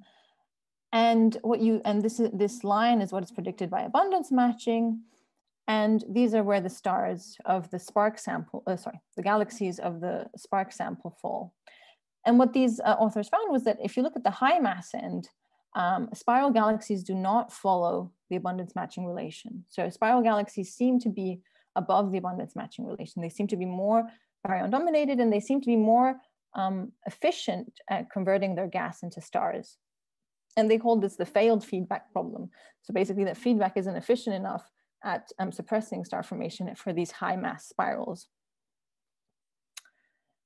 this line is what is predicted by abundance matching. And these are where the stars of the spark sample, the galaxies of the spark sample fall. And what these authors found was that if you look at the high mass end, spiral galaxies do not follow the abundance matching relation. So spiral galaxies seem to be above the abundance matching relation. They seem to be more baryon dominated, and they seem to be more efficient at converting their gas into stars. And they called this the failed feedback problem. So basically that feedback isn't efficient enough at suppressing star formation for these high mass spirals.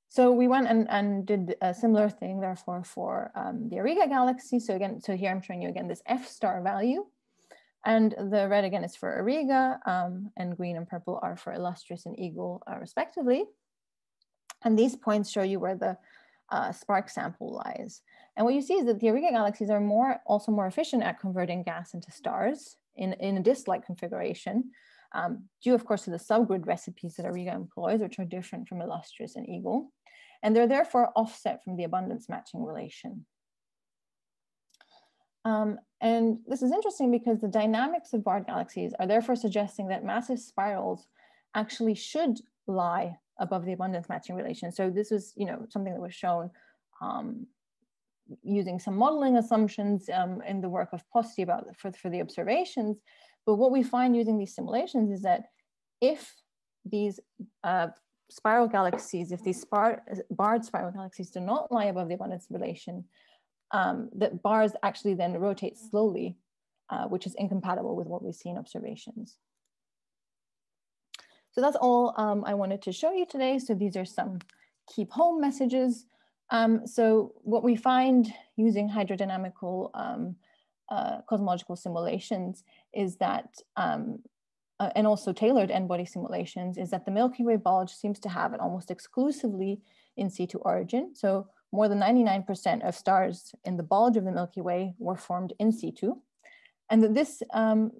So we went and did a similar thing, therefore, for the ARriga galaxy. So here I'm showing you again this F star value. And the red again is for ARriga, and green and purple are for Illustris and Eagle respectively. And these points show you where the spark sample lies. And what you see is that the ARriga galaxies are also more efficient at converting gas into stars in a disk-like configuration, due of course to the subgrid recipes that ARriga employs, which are different from Illustris and Eagle. And they're therefore offset from the abundance matching relation. And this is interesting because the dynamics of barred galaxies are therefore suggesting that massive spirals actually should lie above the abundance matching relation. So this was, something that was shown using some modeling assumptions in the work of Boxy for the observations. But what we find using these simulations is that if these spiral galaxies, if these barred spiral galaxies do not lie above the abundance relation, that bars actually then rotate slowly, which is incompatible with what we see in observations. So that's all I wanted to show you today. So these are some keep home messages. So what we find using hydrodynamical cosmological simulations is that, and also tailored n-body simulations, is that the Milky Way bulge seems to have an almost exclusively in situ origin. So more than 99% of stars in the bulge of the Milky Way were formed in situ. And that this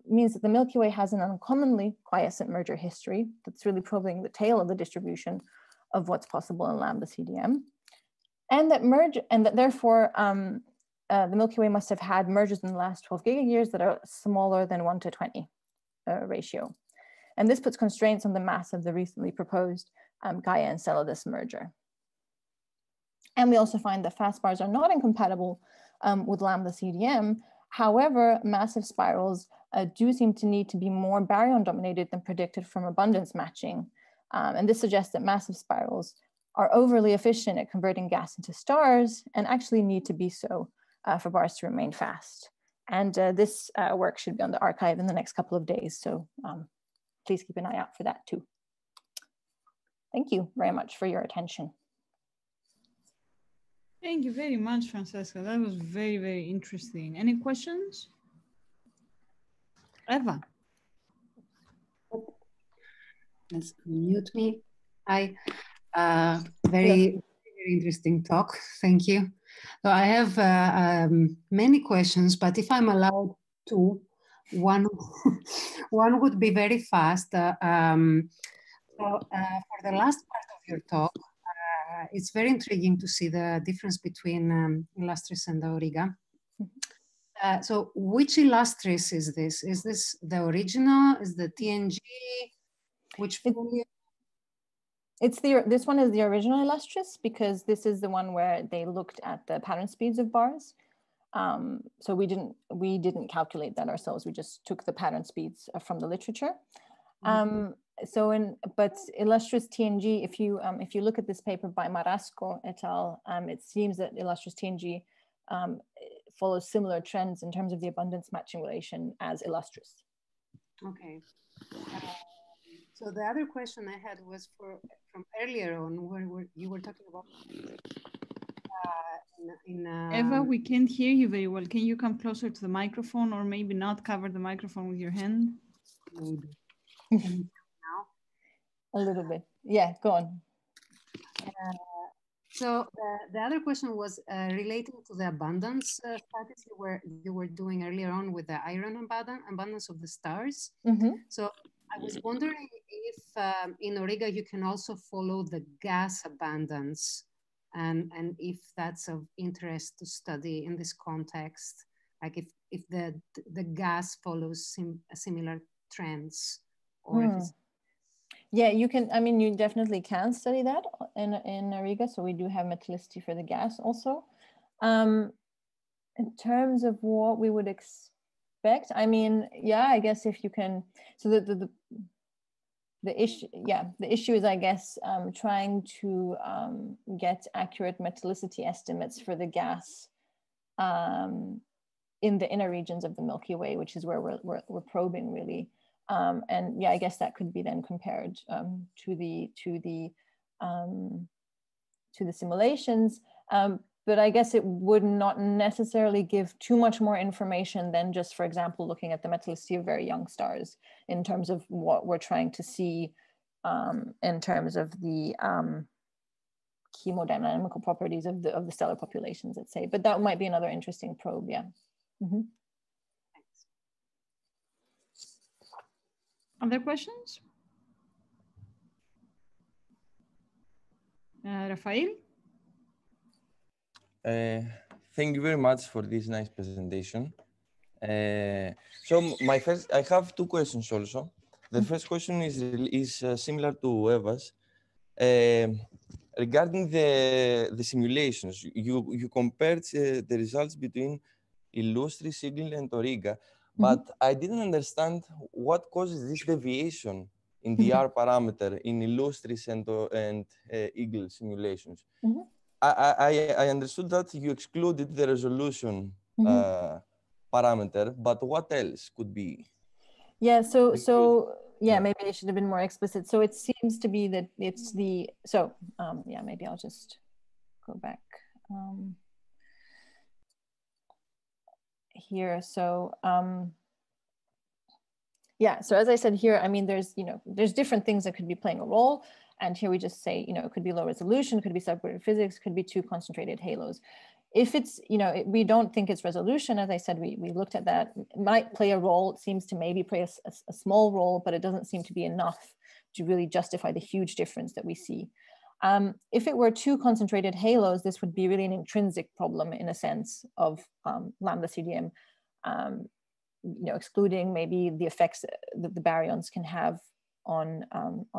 means that the Milky Way has an uncommonly quiescent merger history that's really probing the tail of the distribution of what's possible in ΛCDM. And that therefore the Milky Way must have had mergers in the last 12 gigayears that are smaller than 1:20 ratio. And this puts constraints on the mass of the recently proposed Gaia Enceladus merger. And we also find that fast bars are not incompatible with ΛCDM. However, massive spirals do seem to need to be more baryon dominated than predicted from abundance matching. And this suggests that massive spirals are overly efficient at converting gas into stars and actually need to be so for bars to remain fast. And this work should be on the archive in the next couple of days. So please keep an eye out for that too. Thank you very much for your attention. Thank you very much, Francesca. That was very, very interesting. Any questions? Eva. Let's mute me. Hi. Very interesting talk. Thank you. So I have many questions, but if I'm allowed to, one would be very fast. For the last part of your talk, it's very intriguing to see the difference between Illustris and ARriga. So which Illustris is this? Is this the original? Is the TNG? Which folio? This one is the original Illustris because this is the one where they looked at the pattern speeds of bars. So we didn't calculate that ourselves. We just took the pattern speeds from the literature. But Illustris TNG, if you look at this paper by Marasco et al., it seems that Illustris TNG follows similar trends in terms of the abundance matching relation as Illustris. Okay. So the other question I had was from earlier on, where you were talking about. Eva, we can't hear you very well. Can you come closer to the microphone, or maybe not cover the microphone with your hand? Maybe. Now? A little bit. Yeah, go on. So the other question was relating to the abundance studies you were doing earlier on with the iron abundance of the stars. So I was wondering if in ARriga you can also follow the gas abundance, and if that's of interest to study in this context, like if the gas follows similar trends, or if it's... Yeah, you can. I mean, you definitely can study that in ARriga. So we do have metallicity for the gas also. In terms of what we would expect, I mean, yeah, I guess if you can. So the issue is, I guess, trying to get accurate metallicity estimates for the gas in the inner regions of the Milky Way, which is where we're probing really. And yeah, I guess that could be then compared to the simulations. But I guess it would not necessarily give too much more information than just, for example, looking at the metallicity of very young stars in terms of what we're trying to see in terms of the chemodynamical properties of the stellar populations, let's say. But that might be another interesting probe, yeah. Other questions? Rafael? Thank you very much for this nice presentation. So I have two questions also. The first question is similar to Eva's. regarding the simulations, you compared the results between Illustri, Signal, and ARriga, but I didn't understand what causes this deviation in the R parameter in Illustris and Eagle simulations. I understood that you excluded the resolution parameter, but what else could be? Yeah, yeah, maybe I should have been more explicit. So it seems to be that it's the, yeah, maybe I'll just go back here. So, yeah, so as I said here, I mean, there's different things that could be playing a role. And here we just say, it could be low resolution, could be subgrid physics, could be too concentrated halos. If it's, we don't think it's resolution, as I said, we looked at that, it might play a role. It seems to maybe play a small role, but it doesn't seem to be enough to really justify the huge difference that we see. If it were too concentrated halos, this would be really an intrinsic problem in a sense of lambda CDM, excluding maybe the effects that the baryons can have on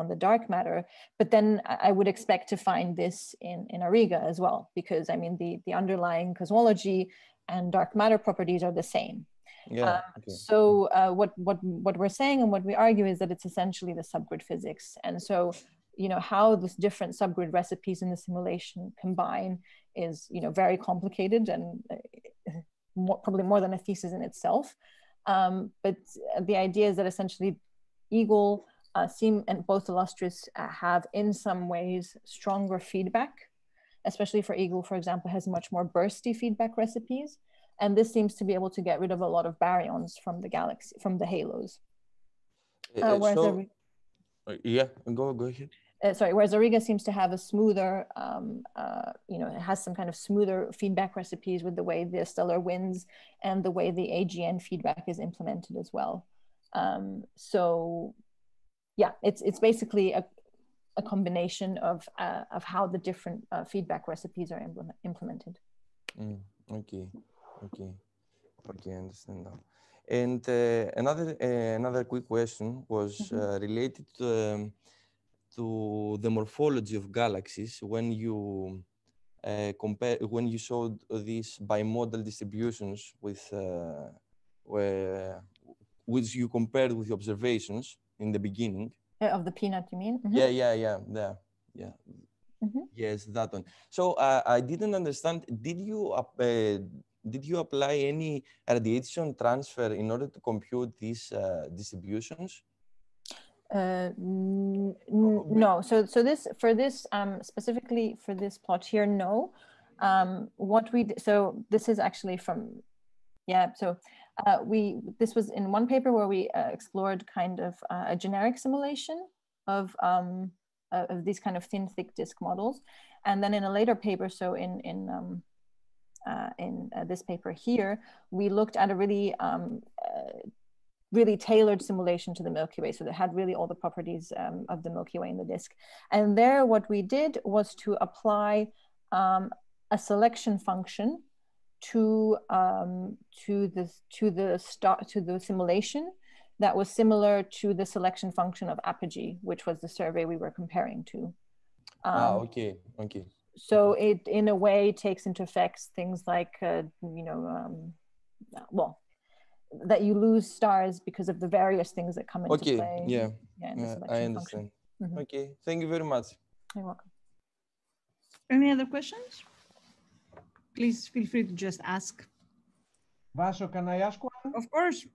the dark matter. But then I would expect to find this in ARriga as well, because I mean the underlying cosmology and dark matter properties are the same. Yeah. So what we're saying and what we argue is that it's essentially the subgrid physics. And so how this different subgrid recipes in the simulation combine is very complicated and probably more than a thesis in itself. But the idea is that essentially Eagle and both Illustris have in some ways stronger feedback, especially for Eagle, for example, has much more bursty feedback recipes. And this seems to be able to get rid of a lot of baryons from the galaxy, from the halos. Go ahead. Whereas ARriga seems to have a smoother, it has some kind of smoother feedback recipes with the way the stellar winds and the way the AGN feedback is implemented as well. So yeah, it's basically a combination of how the different feedback recipes are implemented. Okay, I understand now. And another quick question was related to the morphology of galaxies when you when you showed these bimodal distributions which you compared with the observations in the beginning. Of the peanut, you mean? Yeah. Yes, that one. So I didn't understand. Did you apply any radiation transfer in order to compute these distributions? No. So this specifically for this plot here, no. So this is actually from this was in one paper where we explored kind of a generic simulation of these kind of thin, thick disk models, and then in a later paper, so in this paper here, we looked at a really tailored simulation to the Milky Way, so that had really all the properties of the Milky Way in the disk. And there, what we did was to apply a selection function to the simulation that was similar to the selection function of Apogee, which was the survey we were comparing to. Okay. So it, in a way, takes into effect things like, that you lose stars because of the various things that come into play. Yeah, I Function. understand. Okay, thank you very much. You're welcome. Any other questions? Please feel free to just ask. Vaso, can I ask one? Of course.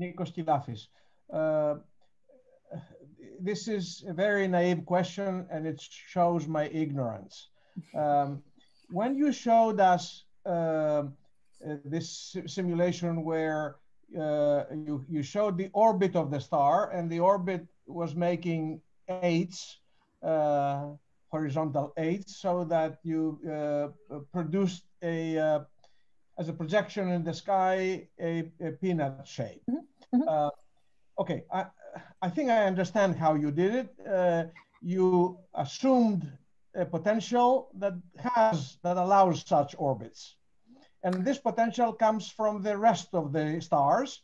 Nikos Kilafis. This is a very naive question, and it shows my ignorance. When you showed us this simulation where you showed the orbit of the star, and the orbit was making eights, horizontal eights, so that you produced as a projection in the sky a peanut shape. Okay, I think I understand how you did it. You assumed a potential that allows such orbits. And this potential comes from the rest of the stars,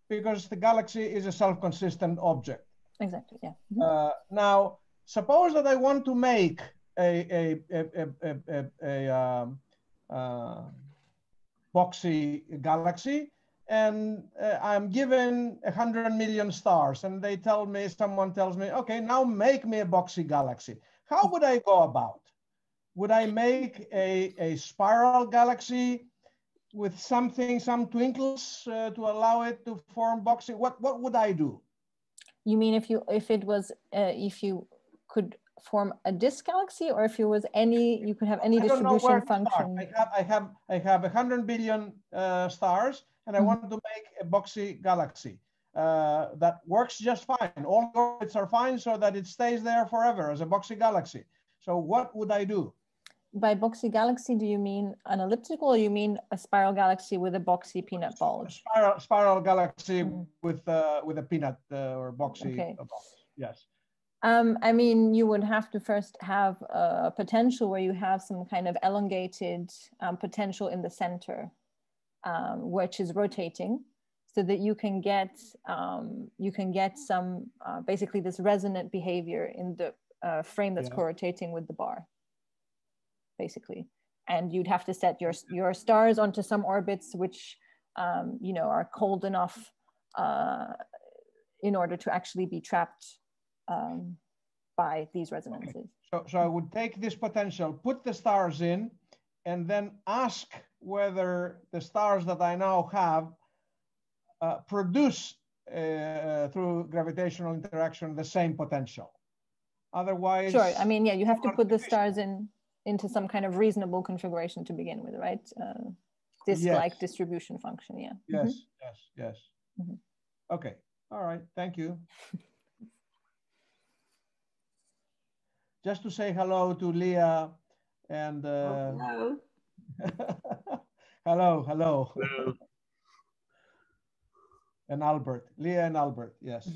because the galaxy is a self-consistent object. Exactly, yeah. Now, suppose that I want to make Boxy galaxy, and I'm given 100 million stars, and they tell me, someone tells me, okay, now make me a Boxy galaxy. How would I go about? Would I make a spiral galaxy with some twinkles to allow it to form Boxy? What would I do? You mean if you could form a disk galaxy, or if it was any, you could have any distribution function? I have 100 billion stars, and I want to make a Boxy galaxy that works just fine. All orbits are fine, so that it stays there forever as a Boxy galaxy. So what would I do? By Boxy galaxy, do you mean an elliptical, or you mean a spiral galaxy with a Boxy peanut bulge? Spiral galaxy with a peanut or Boxy bulge. Yes. I mean, you would have to first have a potential where you have some kind of elongated potential in the center, which is rotating, so that you can get some basically this resonant behavior in the frame that's co-rotating with the bar, basically. And you'd have to set your stars onto some orbits which you know, are cold enough in order to actually be trapped by these resonances. So I would take this potential, put the stars in, and then ask whether the stars that I now have produce through gravitational interaction the same potential. Otherwise, sure. I mean, yeah, you have to put the stars into some kind of reasonable configuration to begin with, right? Disk-like distribution function, yeah. Yes, yes. Okay, all right, thank you. Just to say hello to Leah and hello. hello. And Albert, Leah and Albert, yes.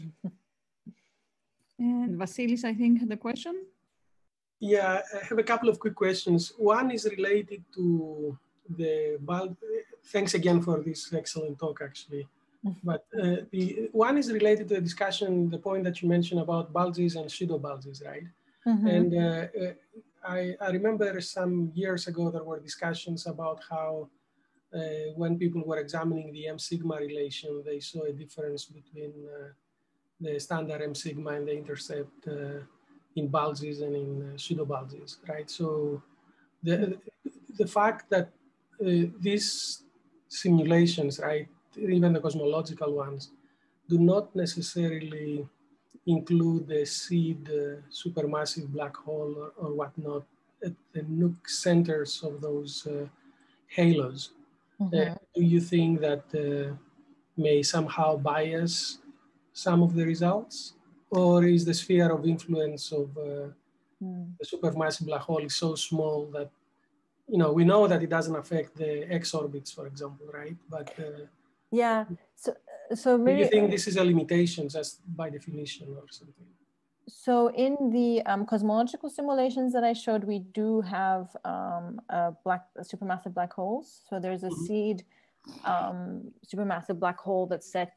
And Vasilis, I think, had a question. Yeah, I have a couple of quick questions. One is related to the bulb. Thanks again for this excellent talk, actually. But the one is related to the discussion, the point that you mentioned about bulges and pseudo bulges, right? And I remember some years ago there were discussions about how when people were examining the M sigma relation, they saw a difference between the standard M sigma and the intercept in bulges and in pseudo bulges, right? So the fact that these simulations, right, even the cosmological ones, do not necessarily include the seed supermassive black hole or whatnot at the nuke centers of those halos. Do you think that may somehow bias some of the results? Or is the sphere of influence of the supermassive black hole is so small that, you know, we know that it doesn't affect the X orbits, for example, right? But yeah, so maybe, do you think this is a limitation just by definition or something? So in the cosmological simulations that I showed, we do have supermassive black holes. So there's a seed supermassive black hole that's set,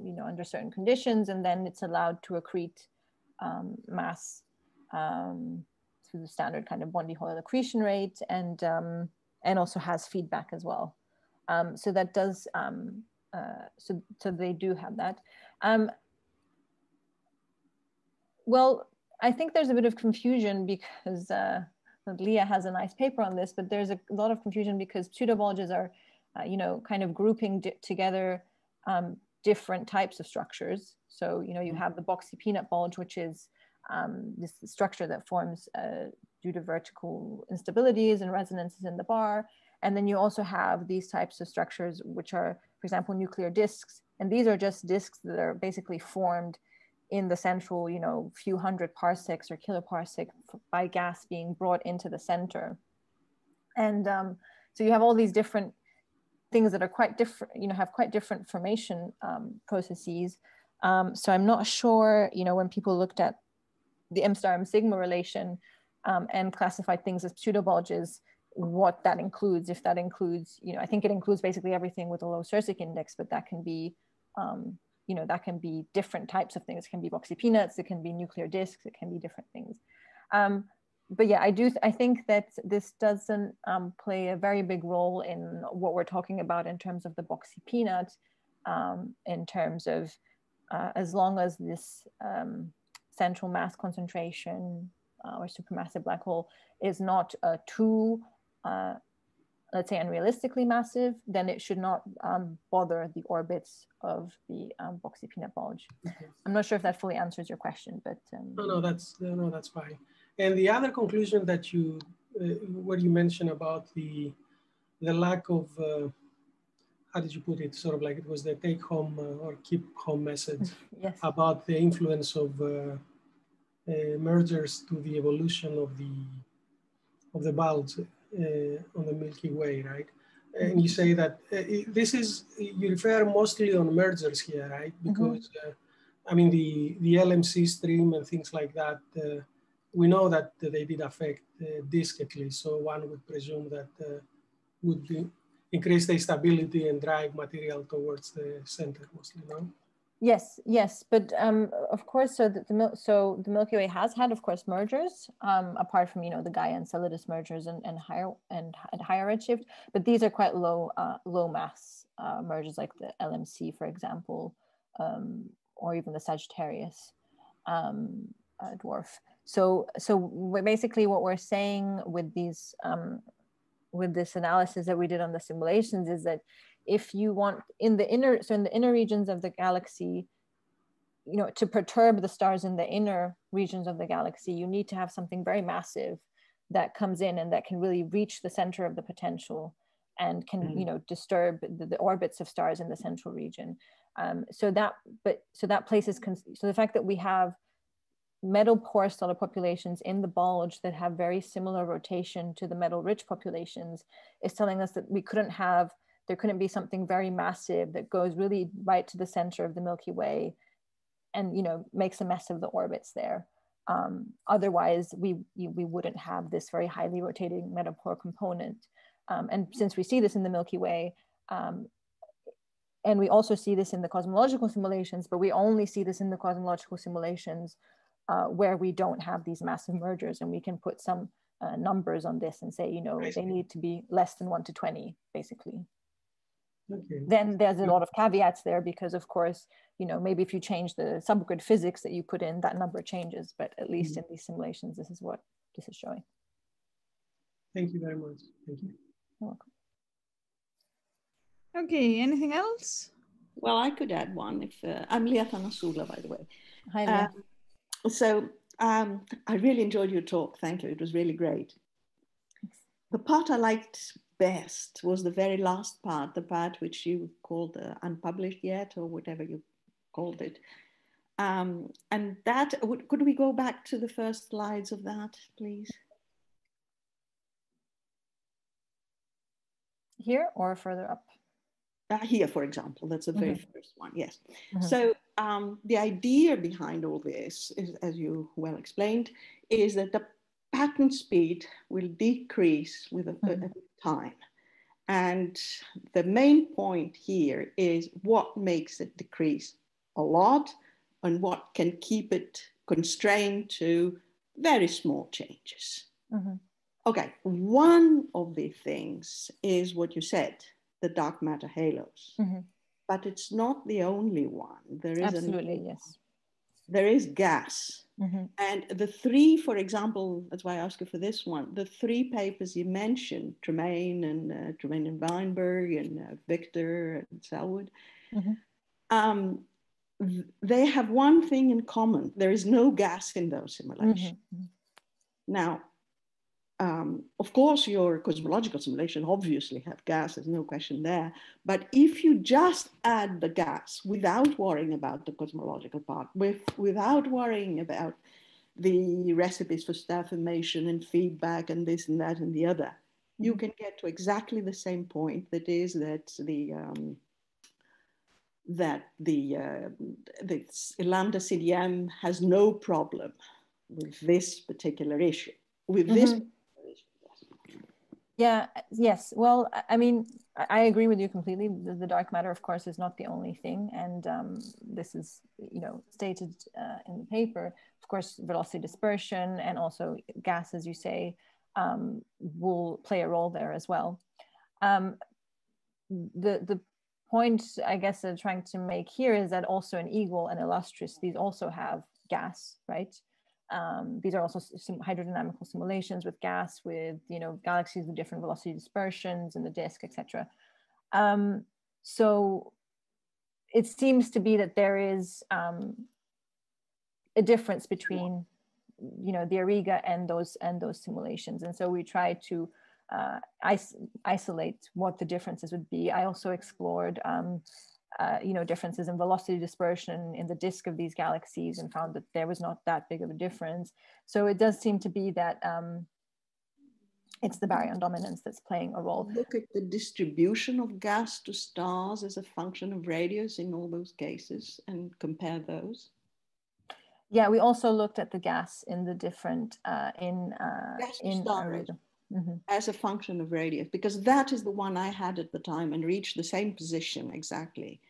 you know, under certain conditions, and then it's allowed to accrete mass through the standard kind of Bondi-Hoyle accretion rate, and also has feedback as well. So that does, so they do have that. Well, I think there's a bit of confusion because Leah has a nice paper on this, but there's a lot of confusion because pseudobulges are, you know, kind of grouping together different types of structures. So, you know, you have the Boxy peanut bulge, which is this structure that forms due to vertical instabilities and resonances in the bar. And then you also have these types of structures, which are, for example, nuclear disks. And these are just disks that are basically formed in the central, you know, few hundred parsecs or kiloparsec by gas being brought into the center. And so you have all these different things that are quite different, you know, have quite different formation processes. So I'm not sure, you know, when people looked at the M star M sigma relation and classified things as pseudobulges, what that includes, if that includes, you know, I think it includes basically everything with a low Sersic index, but that can be, you know, that can be different types of things. It can be Boxy peanuts, it can be nuclear disks, it can be different things. but yeah, I think that this doesn't play a very big role in what we're talking about in terms of the Boxy peanut, in terms of as long as this central mass concentration or supermassive black hole is not too, let's say, unrealistically massive, then it should not bother the orbits of the Boxy peanut bulge. Okay. I'm not sure if that fully answers your question, but no, that's fine. And the other conclusion that you, what you mentioned about the lack of, how did you put it? Sort of like it was the take home or keep home message yes. about the influence of mergers to the evolution of the bulge on the Milky Way, right? And you say that this is, you refer mostly on mergers here, right? Because I mean, the LMC stream and things like that, we know that they did affect disk at least. So one would presume that would increase the stability and drive material towards the center mostly, no? Yes, yes, but of course, so the Milky Way has had, of course, mergers, apart from, you know, the Gaia and Enceladus mergers and higher redshift, but these are quite low mass mergers, like the LMC, for example, or even the Sagittarius dwarf. So basically, what we're saying with these with this analysis that we did on the simulations is that if you want in the inner regions of the galaxy, you know, to perturb the stars in the inner regions of the galaxy, you need to have something very massive that comes in and that can really reach the center of the potential and can, you know, disturb the orbits of stars in the central region. So that places, so the fact that we have metal-poor stellar populations in the bulge that have very similar rotation to the metal-rich populations is telling us that there couldn't be something very massive that goes really right to the center of the Milky Way and, you know, makes a mess of the orbits there. Otherwise, we wouldn't have this very highly rotating metal-poor component. And since we see this in the Milky Way, and we also see this in the cosmological simulations, but we only see this in the cosmological simulations where we don't have these massive mergers, and we can put some numbers on this and say, you know, they need to be less than 1 to 20, basically. Okay. Then there's a lot of caveats there because, of course, you know, maybe if you change the subgrid physics that you put in, that number changes, but at least in these simulations, this is what this is showing. Thank you very much. Thank you. You're welcome. Okay, anything else? Well, I could add one if I'm Leah Thanasula, by the way. Hi, Leah. So I really enjoyed your talk. Thank you. It was really great. Thanks. The part I liked best was the very last part, the part which you called unpublished yet, or whatever you called it. And that, could we go back to the first slides of that, please? Here or further up? Here, for example, that's the very first one, yes. So the idea behind all this, is, as you well explained, is that the pattern speed will decrease with time. And the main point here is what makes it decrease a lot and what can keep it constrained to very small changes. Okay, one of the things is what you said, the dark matter halos. But it's not the only one. There is absolutely, yes. There is gas. And the three, for example, that's why I asked you for this one, the three papers you mentioned, Tremaine and Weinberg and Victor and Selwood, they have one thing in common. There is no gas in those simulations. Now, of course, your cosmological simulation obviously have gas, there's no question there. But if you just add the gas without worrying about the cosmological part, without worrying about the recipes for star formation and feedback and this and that and the other, you can get to exactly the same point. That is that the lambda CDM has no problem with this particular issue. With this. Yeah, yes. Well, I mean, I agree with you completely. The dark matter, of course, is not the only thing, and this is, stated in the paper. Of course, velocity dispersion and also gas, as you say, will play a role there as well. The point, I guess, I'm trying to make here is that also in Eagle and Illustris, these also have gas, right? These are also some hydrodynamical simulations with gas, with galaxies with different velocity dispersions in the disk, etc. So it seems to be that there is a difference between the ARriga and those simulations, and so we try to isolate what the differences would be. I also explored differences in velocity dispersion in the disk of these galaxies and found that there was not that big of a difference. So it does seem to be that it's the baryon dominance that's playing a role. Look at the distribution of gas to stars as a function of radius in all those cases and compare those. Yeah, we also looked at the gas in the different in ARriga. As a function of radius, because that is the one I had at the time and reached the same position exactly.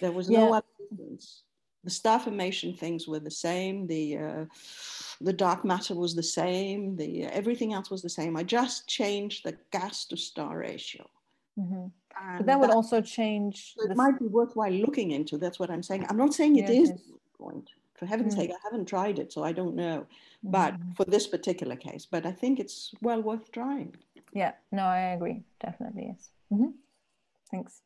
There was no other difference. The star formation things were the same. The dark matter was the same. Everything else was the same. I just changed the gas to star ratio. But that would also change. It might be worthwhile looking into. That's what I'm saying. I'm not saying it is the point. For heaven's sake, I haven't tried it, so I don't know. But for this particular case, but I think it's well worth trying. Yeah, no, I agree. Definitely, yes. Thanks.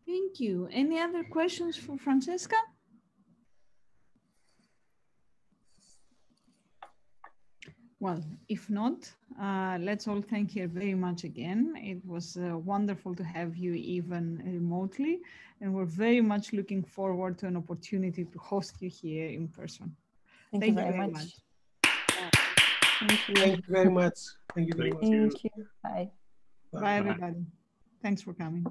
Thank you. Any other questions for Francesca? Well, if not, let's all thank her very much again. It was wonderful to have you even remotely, and we're very much looking forward to an opportunity to host you here in person. Thank you very much. Thank you very much. Thank you very much. Thank you. Bye. Bye, everybody. Thanks for coming.